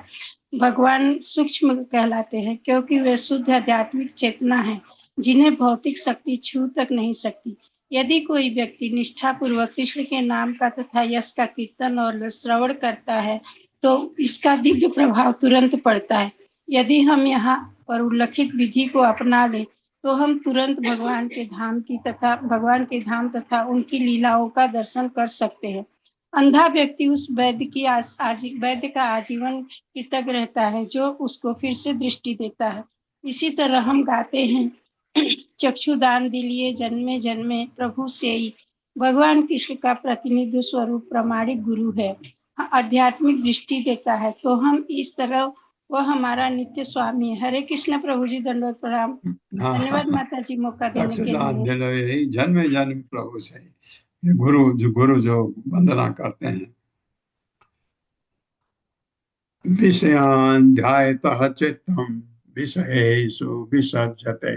भगवान सूक्ष्म कहलाते हैं क्योंकि वे शुद्ध आध्यात्मिक चेतना है जिन्हें भौतिक शक्ति छू तक नहीं सकती। यदि कोई व्यक्ति निष्ठा पूर्वक कृष्ण के नाम का तथा यश का कीर्तन और श्रवण करता है तो इसका दिव्य प्रभाव तुरंत पड़ता है। यदि हम यहाँ पर उल्लिखित विधि को अपना ले तो हम तुरंत भगवान के धाम तथा उनकी लीलाओं का दर्शन कर सकते हैं। अंधा व्यक्ति उस वैद्य का आजीवन कृतज्ञ रहता है जो उसको फिर से दृष्टि देता है। इसी तरह हम गाते हैं चक्षुदान दिलिए जन्मे जन्मे प्रभु से ही। भगवान कृष्ण का प्रतिनिधि स्वरूप प्रामाणिक गुरु है, आध्यात्मिक दृष्टि देता है, तो हम इस तरह वह हमारा नित्य स्वामी है। हरे कृष्ण प्रभु जी दंडवत प्रणाम। धन्यवाद माता जी मौका देने के लिए। यही जन्म जन्म प्रभु से ये गुरु जो वंदना करते हैं। विषयान् ध्यायतः चित्तम् विषयेषु विसर्जते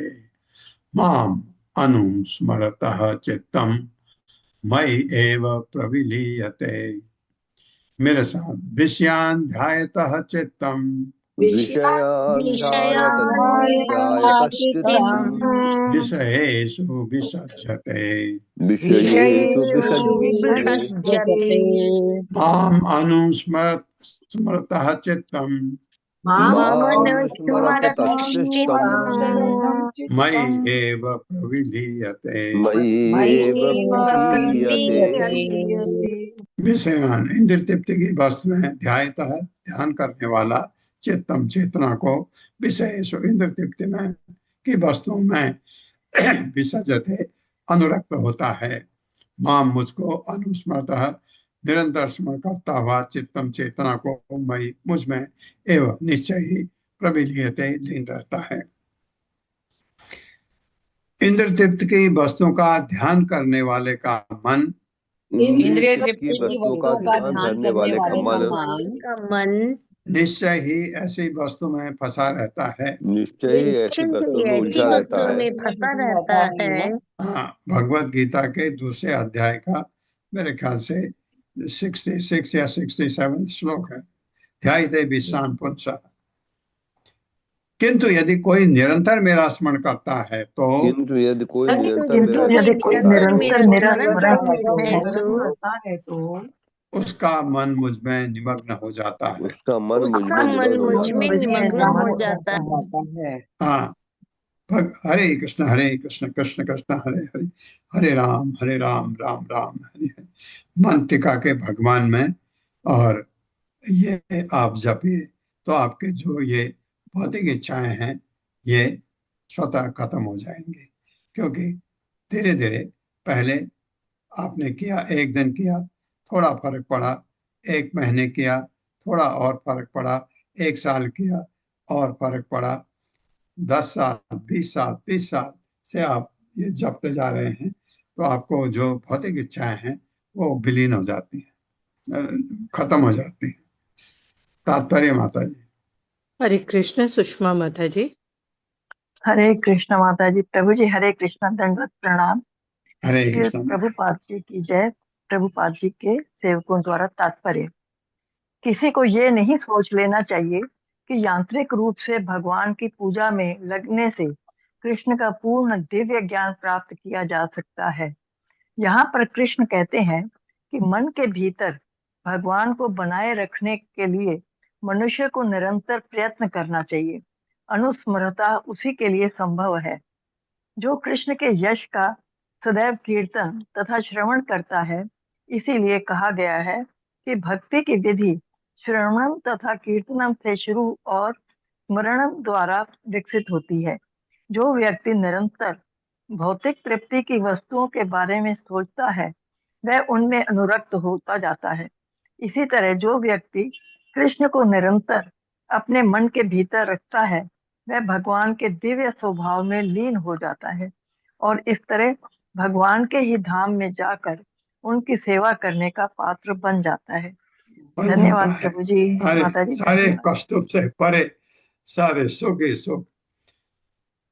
माम् अनुस्मरतः चित्तम् मयि एव प्रविलीयते। मेरे साथ विषयान् ध्यायतः चित्तम् विषयेषु विसर्जते माम् अनुस्मरतः चित्तम् मयि एव प्रविलीयते। विषयान इंद्र तृप्ति की वस्तुएं ध्यायतः ध्यान करने वाला चित्तम चेतना को विषय इंद्र तृप्ति में की वस्तुओं में विसर्जते अनुरक्त होता है। माम मुझको अनुस्मरतः निरंतर स्मरण करता हुआ चित्तम चेतना को मई मुझ में एवं निश्चय ही प्रविलीयते लीन रहता है। इंद्र तृप्ति की वस्तुओं का ध्यान करने वाले का मन इंद्रिय तृप्ति की वस्तुओं का ध्यान करने वाले का मन निश्चय ही ऐसी वस्तु में फंसा रहता है। निश्चय ही ऐसी वस्तु में उलझा रहता है। फंसा रहता है। हाँ, भगवत गीता के दूसरे अध्याय का मेरे ख्याल से 66 या 67 श्लोक है। ध्यायते विश्राम पुंसः। किंतु यदि कोई निरंतर मेरा स्मरण करता है तो उसका मन मुझ में निमग्न हो जाता है। उसका मन मुझ में निमग्न हो जाता है। हाँ, हरे कृष्ण कृष्ण कृष्ण हरे हरे, हरे राम राम राम हरे हरे। मन टिका के भगवान में, और ये आप जपिए तो आपके जो ये भौतिक इच्छाएं हैं ये स्वतः खत्म हो जाएंगे। क्योंकि धीरे धीरे पहले आपने किया, एक दिन किया थोड़ा फर्क पड़ा, एक महीने किया थोड़ा और फर्क पड़ा, एक साल किया और फर्क पड़ा, 10 साल 20 साल 30 साल से आप ये जपते जा रहे हैं तो आपको जो भौतिक इच्छाएं हैं वो विलीन हो जाती हैं, खत्म हो जाती हैं। तात्पर्य माता जी। हरे कृष्ण सुषमा माता जी। हरे कृष्ण माता जी। प्रभु जी हरे कृष्ण दंडवत प्रणाम। हरे कृष्ण। प्रभुपाद जी की जय। प्रभुपाद जी के सेवकों द्वारा तात्पर्य। किसी को ये नहीं सोच लेना चाहिए कि यांत्रिक रूप से भगवान की पूजा में लगने से कृष्ण का पूर्ण दिव्य ज्ञान प्राप्त किया जा सकता है। यहाँ पर कृष्ण कहते हैं कि मन के भीतर भगवान को बनाए रखने के लिए मनुष्य को निरंतर प्रयत्न करना चाहिए। अनुस्मरता उसी के लिए संभव है जो कृष्ण के यश का सदैव कीर्तन तथा श्रवण करता है। इसीलिए कहा गया है कि भक्ति की विधि श्रवणम तथा कीर्तनम से शुरू और स्मरणम द्वारा विकसित होती है। जो व्यक्ति निरंतर भौतिक तृप्ति की वस्तुओं के बारे में सोचता है वह उनमें अनुरक्त होता जाता है। इसी तरह जो व्यक्ति कृष्ण को निरंतर अपने मन के भीतर रखता है वह भगवान के दिव्य स्वभाव में लीन हो जाता है और इस तरह भगवान के ही धाम में जाकर उनकी सेवा करने का पात्र बन जाता है। धन्यवाद प्रभु जी, माता जी। सारे कष्टों से परे, सारे सुख ही सुख।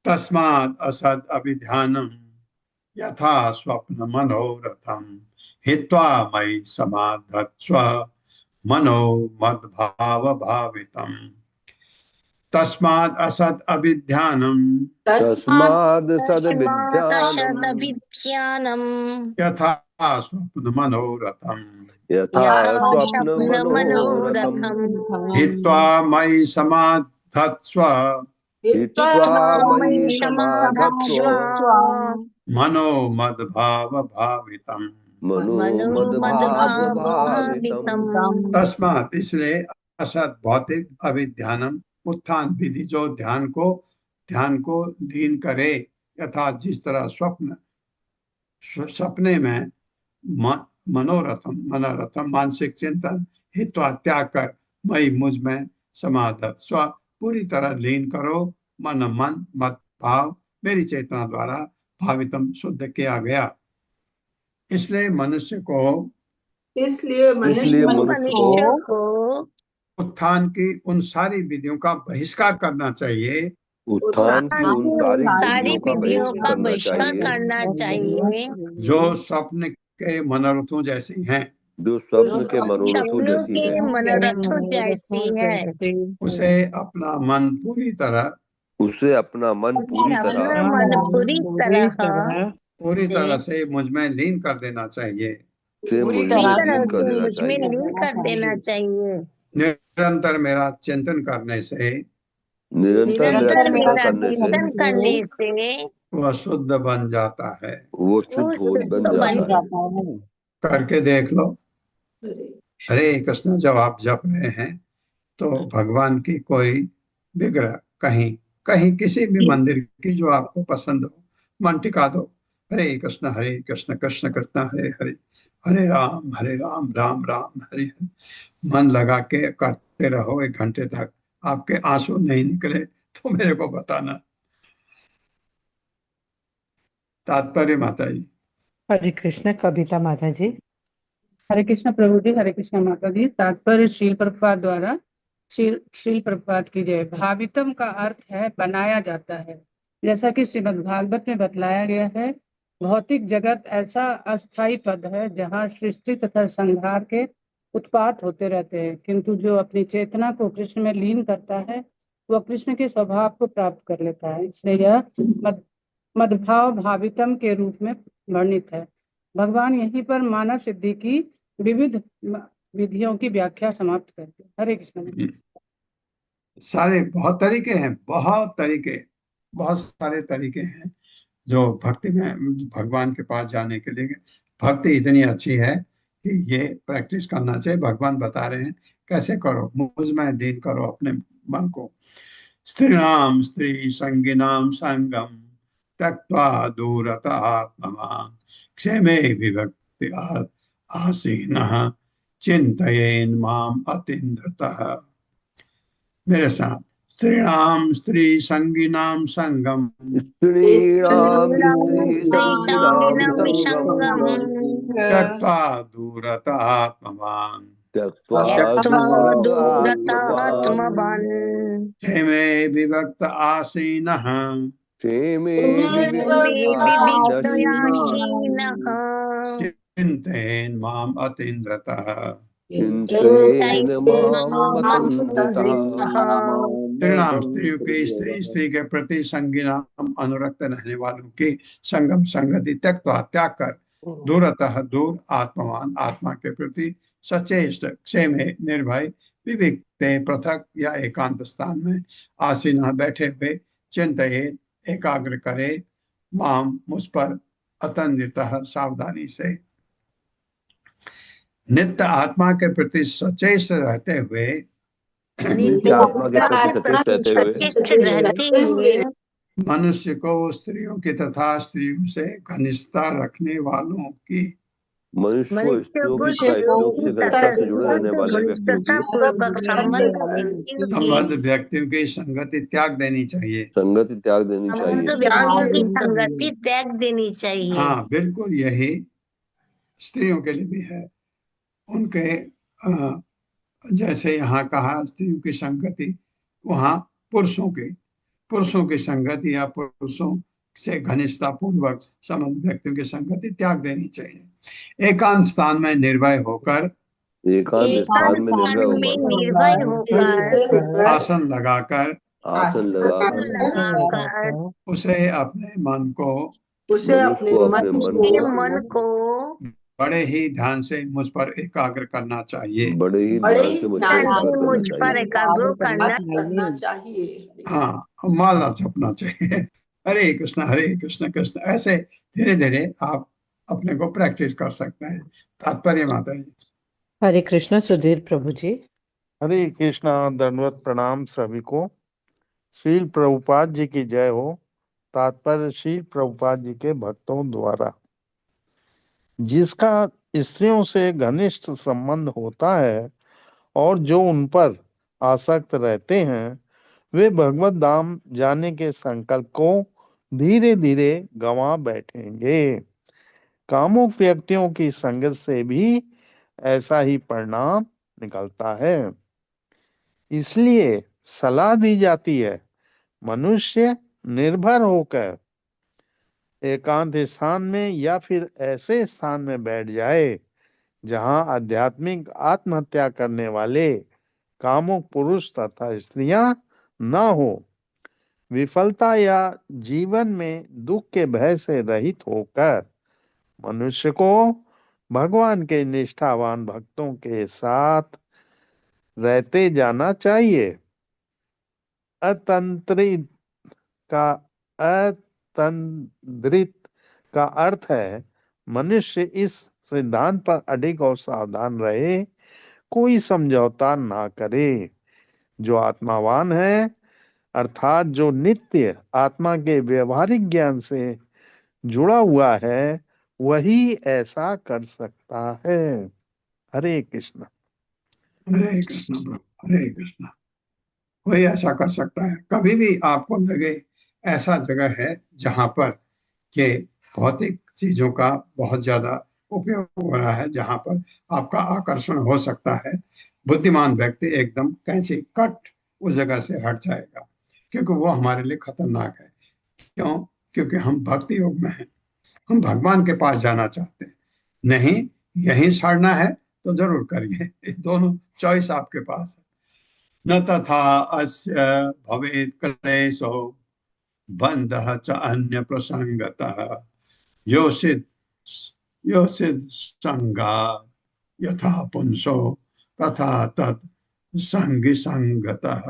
तस्माद असद अभिध्यानम यथा स्वप्न मनोरथम हित्वा मयि समाधत्स्व मनो मद्भाव भावितम। तस्माद असद अभिध्यानम यथा स्वप्न मनोरथम हित्वा मयि समाधत्स्व मनो मद्भाव भावितम। तस्मात् इसलिए असत भौतिक अभिध्यानम उत्थान विधि जो ध्यान को लीन करे यथा जिस तरह सपने में मनोरथम मानसिक चिंतन हित्वा त्याग कर मई मुझ में समाधत स्व पूरी तरह लीन करो मन मत भाव मेरी चेतना द्वारा भावितम शुद्ध किया गया। इसलिए मनुष्य को उत्थान की उन सारी विधियों का बहिष्कार करना चाहिए। उत्थान की उन सारी विधियों का बहिष्कार करना चाहिए जो स्वप्न के मनोरथों जैसी हैं, जो स्वप्न के मनोरथों जैसी है। उसे अपना मन पूरी तरह पूरी तरह से मुझ में लीन कर देना चाहिए। निरंतर मेरा चिंतन करने से वह शुद्ध बन जाता है। करके देख लो। हरे कृष्ण जब आप जप रहे हैं तो भगवान की कोई विग्रह कहीं किसी भी मंदिर की जो आपको पसंद हो मन टिका दो। हरे कृष्ण कृष्ण कृष्ण हरे हरे, हरे राम राम राम हरे हरे मन लगा के करते रहो 1 घंटे तक। आपके आंसू नहीं निकले तो मेरे को बताना। तात्पर्य माता जी। हरे कृष्ण कविता माता जी। हरे कृष्ण प्रभु जी, हरे कृष्ण माता जी। तात्पर्य श्रील प्रभुपाद द्वारा। श्रील प्रभुपाद की जय। भावितम का अर्थ है बनाया जाता है। जैसा कि श्रीमद् भागवत में बतलाया गया है, भौतिक जगत ऐसा अस्थायी पद है जहाँ सृष्टि तथा संहार के उत्पात होते रहते हैं, किंतु जो अपनी चेतना को कृष्ण में लीन करता है वह कृष्ण के स्वभाव को प्राप्त कर लेता है। इसलिए यह मद्भाव भावितम के रूप में वर्णित है। भगवान यहीं पर मानव सिद्धि की विविध विधियों की व्याख्या समाप्त करते हैं। हरे कृष्ण। सारे बहुत सारे तरीके हैं जो भक्ति में भगवान के पास जाने के लिए। भक्ति इतनी अच्छी है कि ये प्रैक्टिस करना चाहिए। भगवान बता रहे हैं कैसे करो। मुझ में लीन करो अपने मन को। स्त्रीणाम स्त्री संगिनाम संगम त्यक्त्वा दूरतः आत्मवान् क्षेमे विभक्ति आसीनः चिन्तयेन् माम् अतीन्द्रतः। मेरे साथ। स्त्रीणाम स्त्री संगिनाम संगम त्यक्त्वा दूरतः आत्मवान् क्षेमे विभक्त आसीनः चिन्तयेन् माम् अतीन्द्रतः। स्त्रीणाम स्त्रियों के स्त्री के प्रति संगिनाम अनुरक्त रहने वालों की संगम संगति त्यक्त्वा त्याग कर दूरतः दूर आत्मवान आत्मा के प्रति सचेष्ट क्षेमे निर्भय विविक्ते पृथक या एकांत स्थान में आसीन बैठे हुए चिंतये एकाग्र करे माम मुझ पर अतन्वितः सावधानी से नित्य आत्मा के प्रति सचेत रहते हुए नित्य आत्मा के प्रति सचेत रहते हुए मनुष्य को स्त्रियों की तथा स्त्रियों से घनिष्ठता रखने वालों की मनुष्य को स्त्रियों की घनिष्ठता से जुड़े रहने वाले संबंध व्यक्तियों की संगति त्याग देनी चाहिए। संगति त्याग देनी चाहिए। संगति त्याग देनी चाहिए। हाँ, बिल्कुल यही स्त्रियों के लिए भी है। उनके जैसे यहाँ कहा स्त्रियों की संगति, वहाँ पुरुषों की संगति या पुरुषों से घनिष्ठता पूर्वक संबंध व्यक्तियों की संगति त्याग देनी चाहिए। एकांत स्थान में निर्भय होकर आसन लगाकर उसे अपने मन को बड़े ही ध्यान से मुझ पर एकाग्र करना चाहिए। बड़े ही ध्यान से मुझ पर एकाग्र करना चाहिए। हाँ, माला जपना चाहिए। हरे कृष्ण कृष्ण, ऐसे धीरे धीरे आप अपने को प्रैक्टिस कर सकते हैं। तात्पर्य माता जी। हरे कृष्ण सुधीर प्रभु जी। हरे कृष्णा, दंडवत प्रणाम सभी को। श्रील प्रभुपाद जी की जय हो। तात्पर्य श्रील प्रभुपाद जी के भक्तों द्वारा जिसका स्त्रियों से घनिष्ठ संबंध होता है और जो उन पर आसक्त रहते हैं, वे भगवत धाम जाने के संकल्प को धीरे धीरे गंवा बैठेंगे। कामुक व्यक्तियों की संगत से भी ऐसा ही परिणाम निकलता है। इसलिए सलाह दी जाती है, मनुष्य निर्भर होकर एकांत स्थान में या फिर ऐसे स्थान में बैठ जाए जहां आध्यात्मिक आत्महत्या करने वाले कामुक पुरुष तथा स्त्रियां न हो। विफलता या जीवन में दुख के भय से रहित होकर मनुष्य को भगवान के निष्ठावान भक्तों के साथ रहते जाना चाहिए। अतंत्रित का अर्थ है मनुष्य इस सिद्धांत पर अडिग और सावधान रहे, कोई समझौता ना करे। जो आत्मावान है, अर्थात जो नित्य आत्मा के व्यवहारिक ज्ञान से जुड़ा हुआ है, वही ऐसा कर सकता है। हरे कृष्ण। हरे कृष्ण, हरे कृष्ण। कोई ऐसा कर सकता है। कभी भी आपको लगे ऐसा जगह है जहां पर के भौतिक चीजों का बहुत ज्यादा उपयोग हो रहा है, जहां पर आपका आकर्षण हो सकता है, बुद्धिमान व्यक्ति एकदम कैंची कट उस जगह से हट जाएगा, क्योंकि वो हमारे लिए खतरनाक है। क्यों? क्योंकि हम भक्ति योग में हैं, हम भगवान के पास जाना चाहते हैं। नहीं, यहीं सड़ना है तो जरूर करिए। ये दोनों चॉइस आपके पास है। न तथा अस्य भवेत् क्लेशो बंधः च अन्य प्रसंगतः योषित संगा यथा पुंसो तथा तत् संगी संगतः।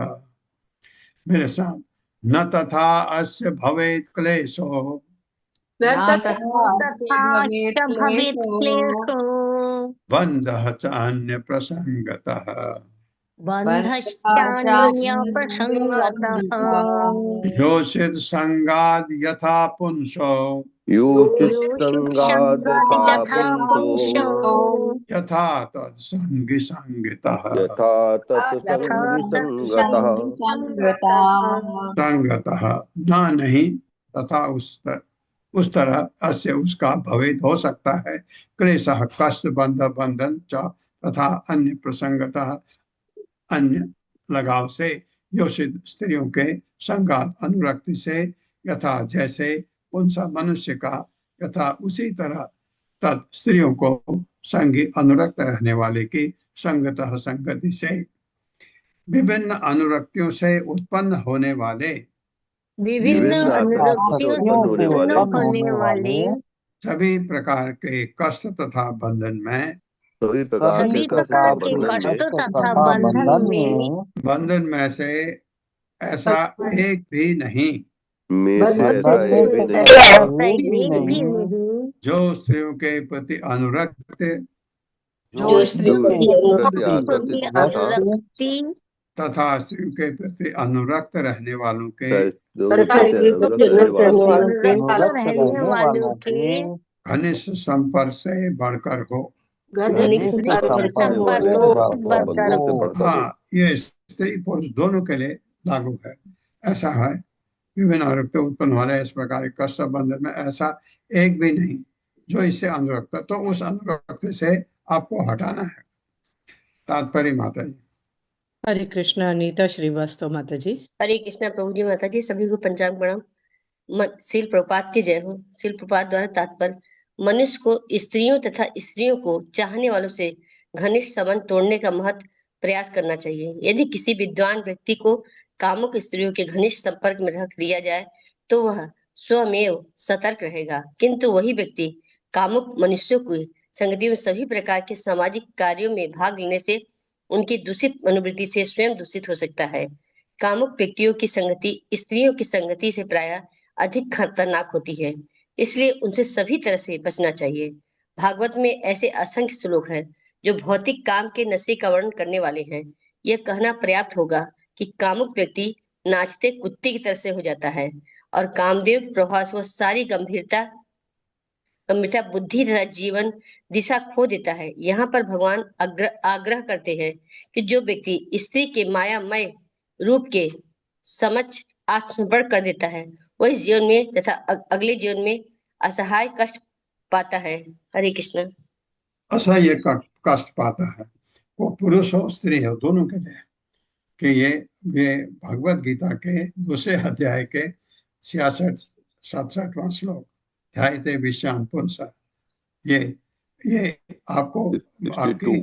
मेरे साथ, न तथा अस्य भवेत् क्लेशो बंधः च अन्य प्रसंगतः योषित संगाद यथा पुंसो यथा तत्संगी संगतः ना नहीं तथा उस तरह अस्य उसका भवेद हो सकता है। क्लेशः कष्ट बंधन च तथा अन्य प्रसंगतः अन्य लगाव से, योषित स्त्रियों के संगात अनुरक्ति से, यथा जैसे उनसा मनुष्य का, यथा उसी तरह तत् स्त्रियों को संगी अनुरक्त रहने वाले की संगतः संगति से, विभिन्न अनुरक्तियों से उत्पन्न होने वाले सभी प्रकार के कष्ट तथा बंधन में बंधन में से ऐसा एक भी नहीं जो स्त्रियों के प्रति अनुरक्त जो स्त्रियों के प्रति अनुरक्ति तथा स्त्रियों के प्रति अनुरक्त रहने वालों के घनिष्ठ संपर्क से बढ़कर हो। हाँ, ये स्त्री पुरुष दोनों के लिए लागू है। ऐसा है विभिन्न अनुरक्त उत्पन्न हो रहे हैं इस प्रकार के कष्ट बंधन में, ऐसा एक भी नहीं जो इससे अनुरक्त, तो उस अनुरक्त से आपको हटाना है। तात्पर्य माता जी। हरे कृष्ण। अनीता श्रीवास्तव माता जी। हरे कृष्णा प्रभु जी। माता जी सभी को पंचांग प्रणाम। शील प्रभुपाद की जय हो। शील प्रभुपाद द्वारा तात्पर्य, मनुष्य को स्त्रियों तथा स्त्रियों को चाहने वालों से घनिष्ठ संबंध तोड़ने का महत्व प्रयास करना चाहिए। यदि किसी विद्वान व्यक्ति को कामुक स्त्रियों के घनिष्ठ संपर्क में रख दिया जाए तो वह स्वयमेव सतर्क रहेगा, किंतु वही व्यक्ति कामुक मनुष्यों की संगति में सभी प्रकार के सामाजिक कार्यों में भाग लेने से उनकी दूषित मनोवृत्ति से स्वयं दूषित हो सकता है। कामुक व्यक्तियों की संगति स्त्रियों की संगति से प्रायः अधिक खतरनाक होती है, इसलिए उनसे सभी तरह से बचना चाहिए। भागवत में ऐसे असंख्य श्लोक हैं जो भौतिक काम के नशे का वर्णन करने वाले हैं। यह कहना पर्याप्त होगा कि कामुक व्यक्ति नाचते कुत्ते की तरह से हो जाता है और कामदेव के प्रभाव से वह सारी गंभीरता बुद्धि तथा जीवन दिशा खो देता है। यहाँ पर भगवान आग्रह करते हैं कि जो व्यक्ति स्त्री के मायामय रूप के समक्ष आत्मसमर्पण कर देता है वह इस जीवन में तथा अगले जीवन में असहाय कष्ट पाता है। हरे कृष्ण। असहाय कष्ट पाता है, वो पुरुष हो स्त्री हो दोनों के लिए। कि ये भगवत गीता के दूसरे अध्याय के 66-67वां श्लोक, ध्यायते विषयान् पुंसः, ये आपको आपकी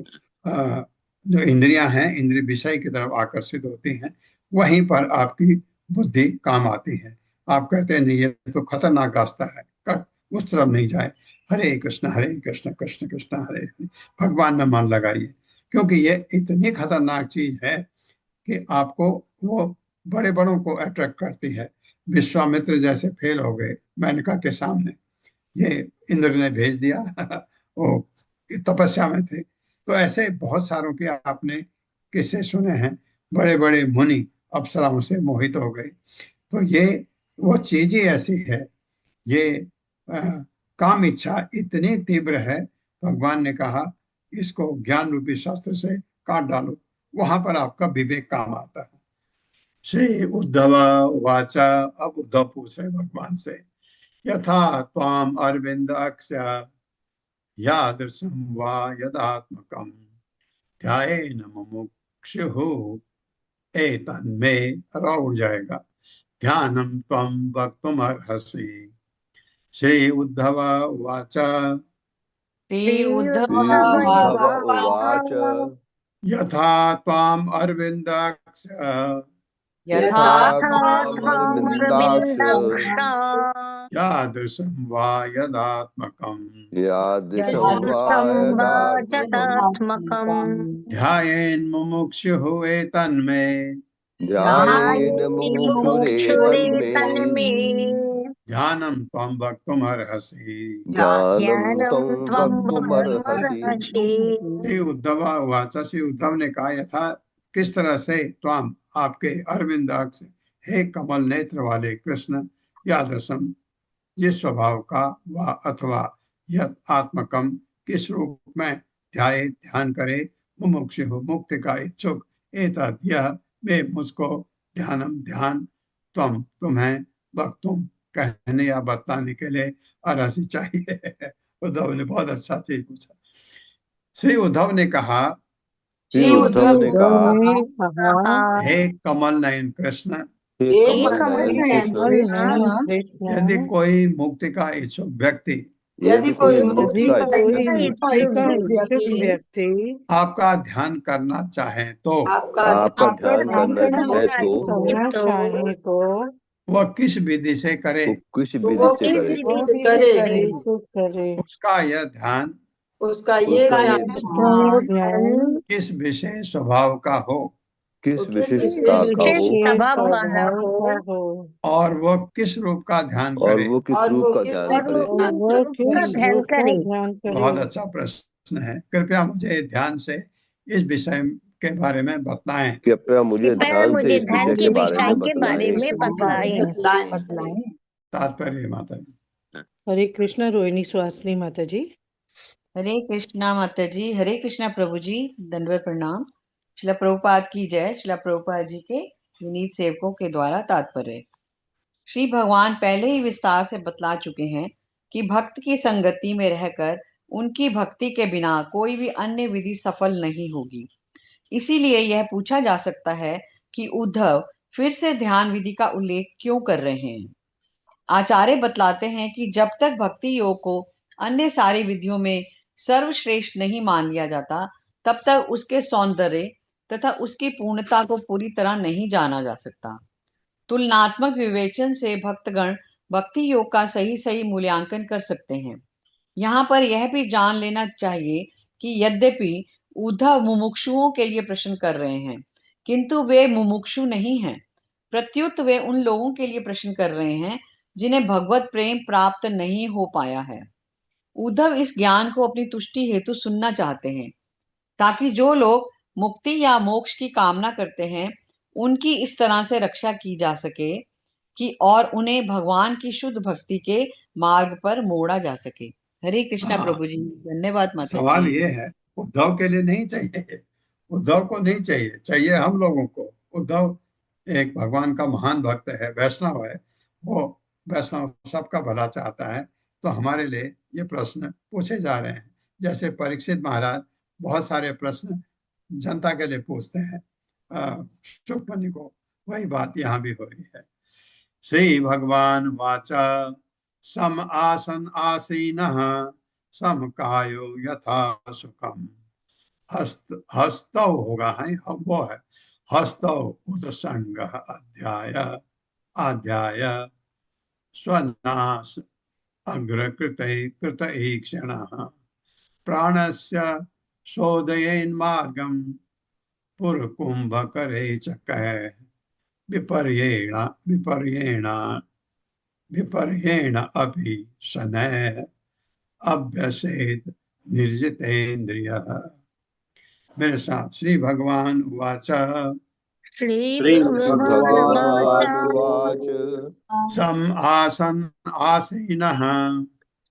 जो इंद्रियां हैं, इंद्रिय विषय की तरफ आकर्षित होती हैं, वहीं पर आपकी बुद्धि काम आती है। आप कहते हैं नहीं ये तो खतरनाक रास्ता है, कट उस तरफ नहीं जाए। हरे कृष्ण कृष्ण कृष्ण हरे हरे, भगवान में मन लगाइए, क्योंकि ये इतनी खतरनाक चीज है कि आपको वो बड़े बड़ों को अट्रैक्ट करती है। विश्वामित्र जैसे फेल हो गए मेनका के सामने, ये इंद्र ने भेज दिया वो तपस्या में थे। तो ऐसे बहुत सारों के आपने किस्से सुने हैं, बड़े बड़े मुनि अप्सराओं से मोहित हो गए। तो ये वो चीज ही ऐसी है, ये काम इच्छा इतनी तीव्र है, भगवान ने कहा इसको ज्ञान रूपी शास्त्र से काट डालो, वहां पर आपका विवेक काम आता है। श्री उद्धव वाचा, अब उद्धव पूछ रहे भगवान से, यथा त्वाम अरविंदाक्ष यादृशं वा यदात्मकं ध्यायेन मुमुक्षुः एतन्मे उड़ जाएगा ध्यानम त्वं वक्तुम अर्हसि। श्री उद्धव उवाच यथा त्वाम अरविंदाक्ष यादृशं वा यदात्मकं ध्यायेन मुमुक्षुः एतन्मे ध्यानम त्वं वक्तुम अर्हसि। श्री उद्धव उवाच, श्री उद्धव ने कहा यथा किस तरह से त्वाम आपके अरविंदाक्ष, हे कमल नेत्र वाले कृष्ण, यादृशम जिस स्वभाव का, वा अथवा यत आत्मकम किस रूप में, ध्याये ध्यान करे, मुमुक्षु मुक्ति का इच्छुक, एतद यह वे मुझको, ध्यानम ध्यान, त्वम तुम्हें, वक्तुम कहने या बताने के लिए, अर्हसि चाहिए। उद्धव ने बहुत अच्छा चीज पूछा। श्री उद्धव ने कहा, हे कमल नयन कृष्ण, यदि कोई मुक्ति का इच्छुक व्यक्ति, आपका ध्यान करना चाहे तो, वह किस विधि से करे, उसका यह ध्यान उसका ये किस विशेष स्वभाव का हो, किस विशिष्ट विशेष स्वभाव का हो स्वभाव का हो और वो किस रूप का ध्यान और करे। वो किस रूप का ध्यान और करे। वो किस ध्यान करे। बहुत अच्छा प्रश्न है। कृपया मुझे ध्यान से इस विषय के बारे में बताएं। कृपया मुझे कृपया ध्यान से मुझे इस ध्यान विषय के के बारे विषय में के बारे बतलाएं। में बतलाएं। तात्पर्य माता जी। हरे कृष्णा रोहिणी सुहासिनी माता जी। हरे कृष्णा माता जी। हरे कृष्णा प्रभु जी, दंडवत प्रणाम। शिला प्रभुपाद की जय। शिला प्रभुपाद जी के विनीत सेवकों के द्वारा तात्पर्य। श्री भगवान पहले ही विस्तार से बतला चुके हैं कि भक्त की संगति में रहकर उनकी भक्ति के बिना कोई भी अन्य विधि सफल नहीं होगी। इसीलिए यह पूछा जा सकता है कि उद्धव फिर से ध्यान विधि का उल्लेख क्यों कर रहे हैं। आचार्य बतलाते हैं कि जब तक भक्ति योग को अन्य सारी विधियों में सर्वश्रेष्ठ नहीं मान लिया जाता, तब तक उसके सौंदर्य तथा उसकी पूर्णता को पूरी तरह नहीं जाना जा सकता। तुलनात्मक विवेचन से भक्तगण भक्ति योग का सही मूल्यांकन कर सकते हैं। यहाँ पर यह भी जान लेना चाहिए कि यद्यपि उद्धव मुमुक्षुओं के लिए प्रश्न कर रहे हैं, किंतु वे मुमुक्षु नहीं हैं। प्रत्युत वे उन लोगों के लिए प्रश्न कर रहे हैं जिन्हें भगवत प्रेम प्राप्त नहीं हो पाया है। उद्धव इस ज्ञान को अपनी तुष्टि हेतु सुनना चाहते हैं, ताकि जो लोग मुक्ति या मोक्ष की कामना करते हैं उनकी इस तरह से रक्षा की जा सके कि और उन्हें भगवान की शुद्ध भक्ति के मार्ग पर मोड़ा जा सके। हरे कृष्णा प्रभु जी। धन्यवाद माता सवाल जी। ये है, उद्धव के लिए नहीं चाहिए, उद्धव को नहीं चाहिए, चाहिए हम लोगों को। उद्धव एक भगवान का महान भक्त है, वैष्णव है, वो वैष्णव सबका भला चाहता है। तो हमारे लिए ये प्रश्न पूछे जा रहे हैं। जैसे परीक्षित महाराज बहुत सारे प्रश्न जनता के लिए पूछते हैं शुकमुनि को, वही बात यहाँ भी हो रही है। श्री भगवान वाचा सम आसन आसीनः सम कायो यथा सुखम हस्तौ होगा है, वो है हस्तौ उत्संग आध्याय स्वनाश अग्रकृत कृत ईक्षण प्राणस्य शोधयेन्मार्गं पुरकुंभकरे चक्र विपर्येण अपि शनैः अभ्यसेत निर्जितेन्द्रियः। मेरे साथ श्री भगवान उवाच श्री भगवान उवाच सम आसन आसीनः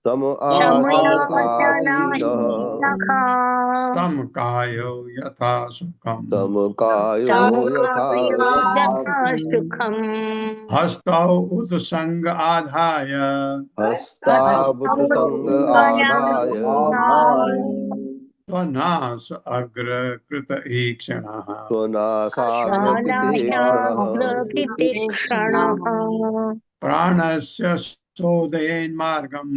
सम आसीनः तम कायो यथा सुखम सुखम हस्तौ उत्संग आधाय स्वनाश अग्रकृत ईक्षणः प्राणस्य शोधयेन्मार्गं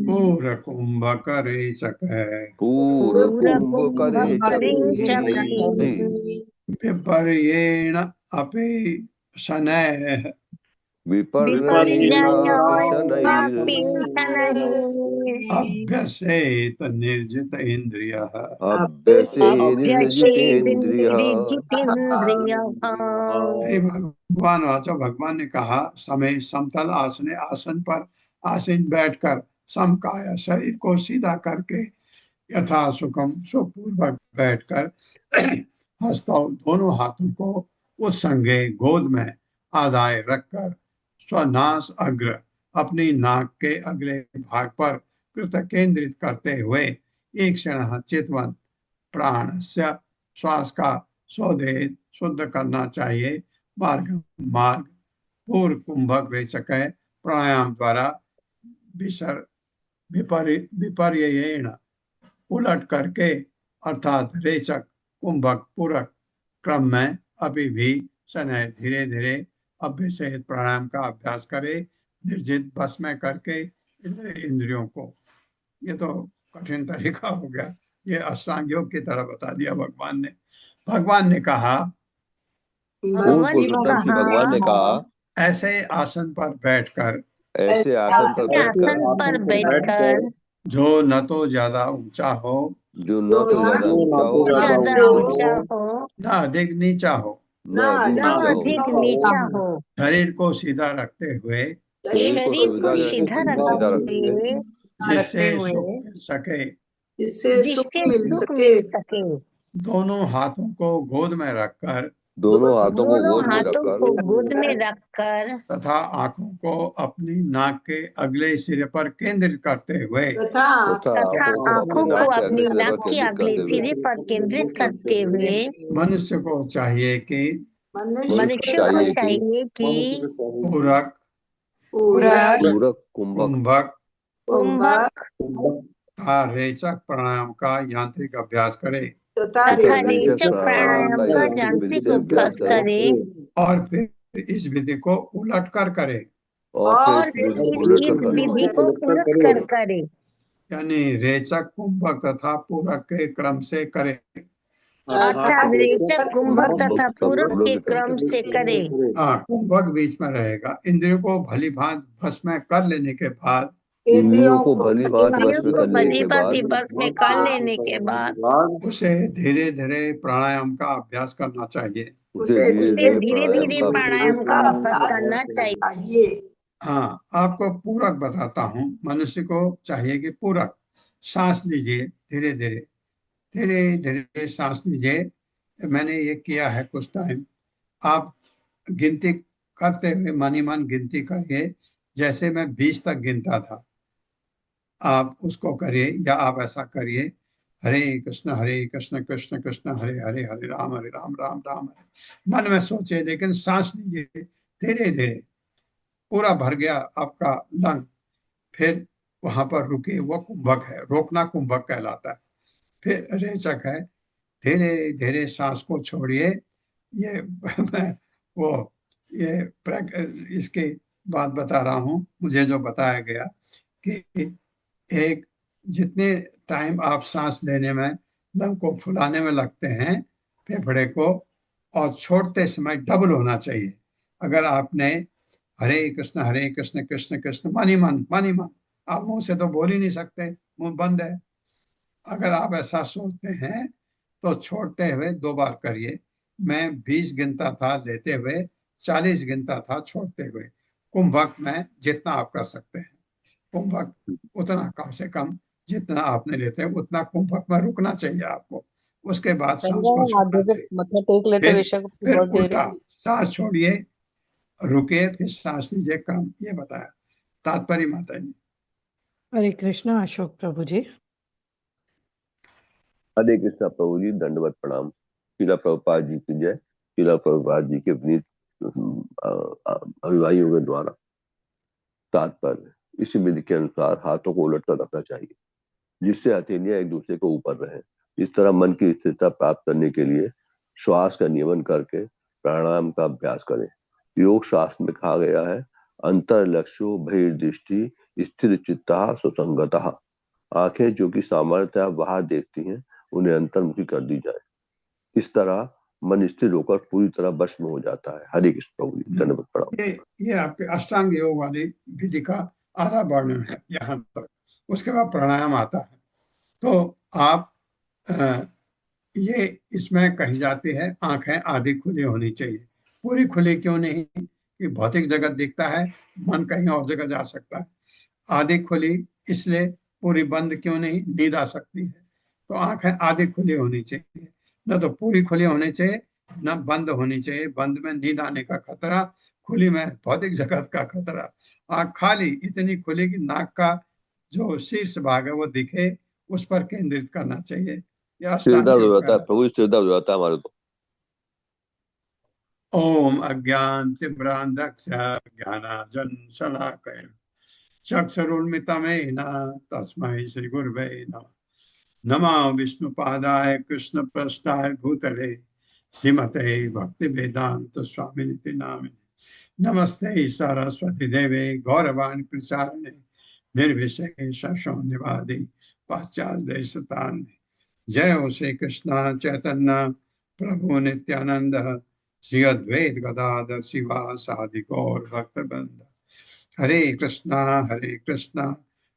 पूरकुंभकरे चक्रे विपर्येण अपि शनैः अभ्यसेत निर्जित इंद्रियः। भगवान वाचा, भगवान ने कहा समय समतल आसने आसन पर आसीन बैठकर समकाया शरीर को सीधा करके यथा सुखम सुखपूर्वक बैठकर हस्तौ दोनों हाथों को उत्संगे गोद में आदाय रखकर स्वनास अग्र अपनी नाक के अगले भाग पर कृत केंद्रित करते हुए एक क्षण चेतवन प्राण से श्वास का स्वदेह शुद्ध करना चाहिए। मार्ग पूर्व कुंभक रेचक प्राणायाम द्वारा विपर्ययेण उलट करके अर्थात रेचक कुंभक पूरक क्रम में अभी भी शनैः धीरे धीरे अभ्यसेत प्राणायाम का अभ्यास करे, निर्जित बस में करके इंद्रियों को। ये तो कठिन तरीका हो गया, ये अष्टांग योग की तरह बता दिया भगवान ने। भगवान ने कहा ऐसे आसन पर बैठकर जो न तो ज्यादा ऊंचा हो जो न तो ज्यादा ऊंचा हो ना अधिक नीचा हो, न अधिक नीचा हो, शरीर को सीधा रखते हुए शरीर को सीधा रखते हुए जिससे सुख मिल सके, जिससे जिससे सुख मिल सके, दोनों हाथों को गोद में रखकर दोनों हाथों को गोद में रखकर तथा आंखों को अपनी नाक के अगले सिरे पर केंद्रित करते हुए तथा आंखों को अपनी नाक के अगले सिरे पर केंद्रित करते हुए मनुष्य को चाहिए कि मनुष्य को चाहिए कि पूरक कुंभक तथा रेचक प्राणायाम का यांत्रिक अभ्यास करे तथा रेचक प्राणायाम का यांत्रिक अभ्यास करे और फिर इस विधि को उलट कर करे, और इस विधि को उलट कर करे, यानी रेचक कुंभक तथा पूरक के क्रम से करे, अर्थात रेचक कुंभक तथा पूरक के क्रम से करे। हाँ, कुंभक बीच में रहेगा। इंद्रियों को भली भांति भस्म कर लेने के बाद इंद्रियों को भली भांति बस में कर लेने के बाद उसे धीरे धीरे प्राणायाम का अभ्यास करना चाहिए। उसे धीरे धीरे प्राणायाम का अभ्यास करना चाहिए। हाँ, आपको पूरक बताता हूँ। मनुष्य को चाहिए कि पूरक सांस लीजिए, धीरे धीरे सांस लीजिए। मैंने ये किया है कुछ टाइम। आप गिनती करते हुए मन ही मन गिनती करिए, जैसे मैं 20 तक गिनता था, आप उसको करिए, या आप ऐसा करिए, हरे कृष्ण कृष्ण कृष्ण हरे हरे, हरे राम राम राम हरे। मन में सोचे, लेकिन सांस लीजिए धीरे धीरे। पूरा भर गया आपका लंग, फिर वहां पर रुके, वो कुंभक है। रोकना कुंभक कहलाता है। फिर रेचक है, धीरे धीरे सांस को छोड़िए। ये इसके बात बता रहा हूँ, मुझे जो बताया गया कि एक जितने टाइम आप सांस लेने में, लंग को फुलाने में लगते हैं फेफड़े को, और छोड़ते समय डबल होना चाहिए। अगर आपने हरे कृष्ण कृष्ण कृष्ण मानी मन, आप मुंह से तो बोल ही नहीं सकते, मुंह बंद है। अगर आप ऐसा सोचते हैं तो छोड़ते हुए 2 बार करिए। मैं 20 गिनता था लेते हुए, 40 गिनता था छोड़ते हुए। कुंभक में जितना आप कर सकते हैं, कुंभक उतना कम से कम जितना आपने लेते हैं उतना कुंभक में रुकना चाहिए आपको। उसके बाद सांस को छोड़ना चाहिए। फिर उल्टा सांस छोड़िए, रुके, फिर सांस लीजिए, क्रम ये बताया। तात्पर्य माता जी। हरे कृष्णा अशोक प्रभु जी। हरे कृष्णा प्रभु जी, दंडवत प्रणाम। श्रीला प्रभुपाद जी की जय। श्रीला प्रभुपाद जी के विनीत अनुयायियों के द्वारा तात्पर्य इसी विधि के अनुसार हाथों को उलट कर रखना चाहिए, जिससे हथेलियां एक दूसरे को ऊपर रहें। इस तरह मन की स्थिरता प्राप्त करने के लिए श्वास का नियमन करके प्राणायाम का अभ्यास करें। योग शास्त्र में कहा गया है, अंतर लक्ष्यो बहिर्दृष्टि स्थिर चित्ता सुसंगतः। आंखें जो कि सामर्थ्य बाहर देखती हैं, उन्हें अंतर्मुखी कर दी जाए। इस तरह मन स्थिर होकर पूरी तरह वश में हो जाता है। हरे कृष्ण प्रभु जी, धन्यवाद प्रणाम। ये आपके अष्टांग योग वाली विधि का आधा वर्णन है यहाँ तक। उसके बाद प्राणायाम आता है। तो आप ये इसमें कही जाती है, आंखें आधी खुली होनी चाहिए। पूरी खुली क्यों नहीं? कि भौतिक जगत दिखता है, मन कहीं और जगह जा सकता है। आधी खुली इसलिए, पूरी बंद क्यों नहीं? नींद आ सकती है। तो आंखें आधी खुली होनी चाहिए, न तो पूरी खुली होनी चाहिए, न बंद होनी चाहिए। बंद में नींद आने का खतरा, खुली में भौतिक जगत का खतरा। आंख खाली इतनी खुली कि नाक का जो शीर्ष भाग है वो दिखे, उस पर केंद्रित करना चाहिए। प्रभु स्थिरता हो जाता है हमारे को। ओम अज्ञानतिमिरान्धस्य ज्ञानांजन शलाकया चक्षुरुन्मिलितं तस्मै श्री गुरवे नमः। नमः विष्णुपादाय कृष्णप्रस्थाय भूतले श्रीमते भक्ति वेदांत स्वामिनिति नामिने। नमस्ते सरस्वती देवे गौरवाणी प्रचारिणे निर्विशेष शून्यवादी पाश्चात्य देशतारिणे। जय हो श्री कृष्ण चैतन्य प्रभु नित्यानंद श्री अद्वैत गदाधर शिवासादि गौर भक्तवृंद। हरे कृष्णा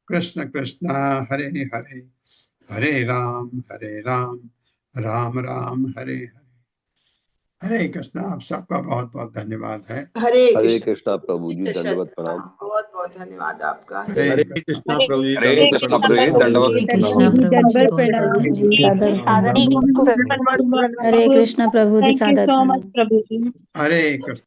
कृष्ण कृष्ण हरे हरे, हरे राम राम राम हरे हरे। हरे कृष्णा। आप सबका बहुत बहुत धन्यवाद है। हरे कृष्णा प्रभु जी, दंडवत प्रणाम। बहुत बहुत धन्यवाद आपका। हरे कृष्णा प्रभु जी, हरे कृष्णा प्रभु जी, दंडवत हरे कृष्णा प्रभु जी, सादर प्रणाम। हरे कृष्ण।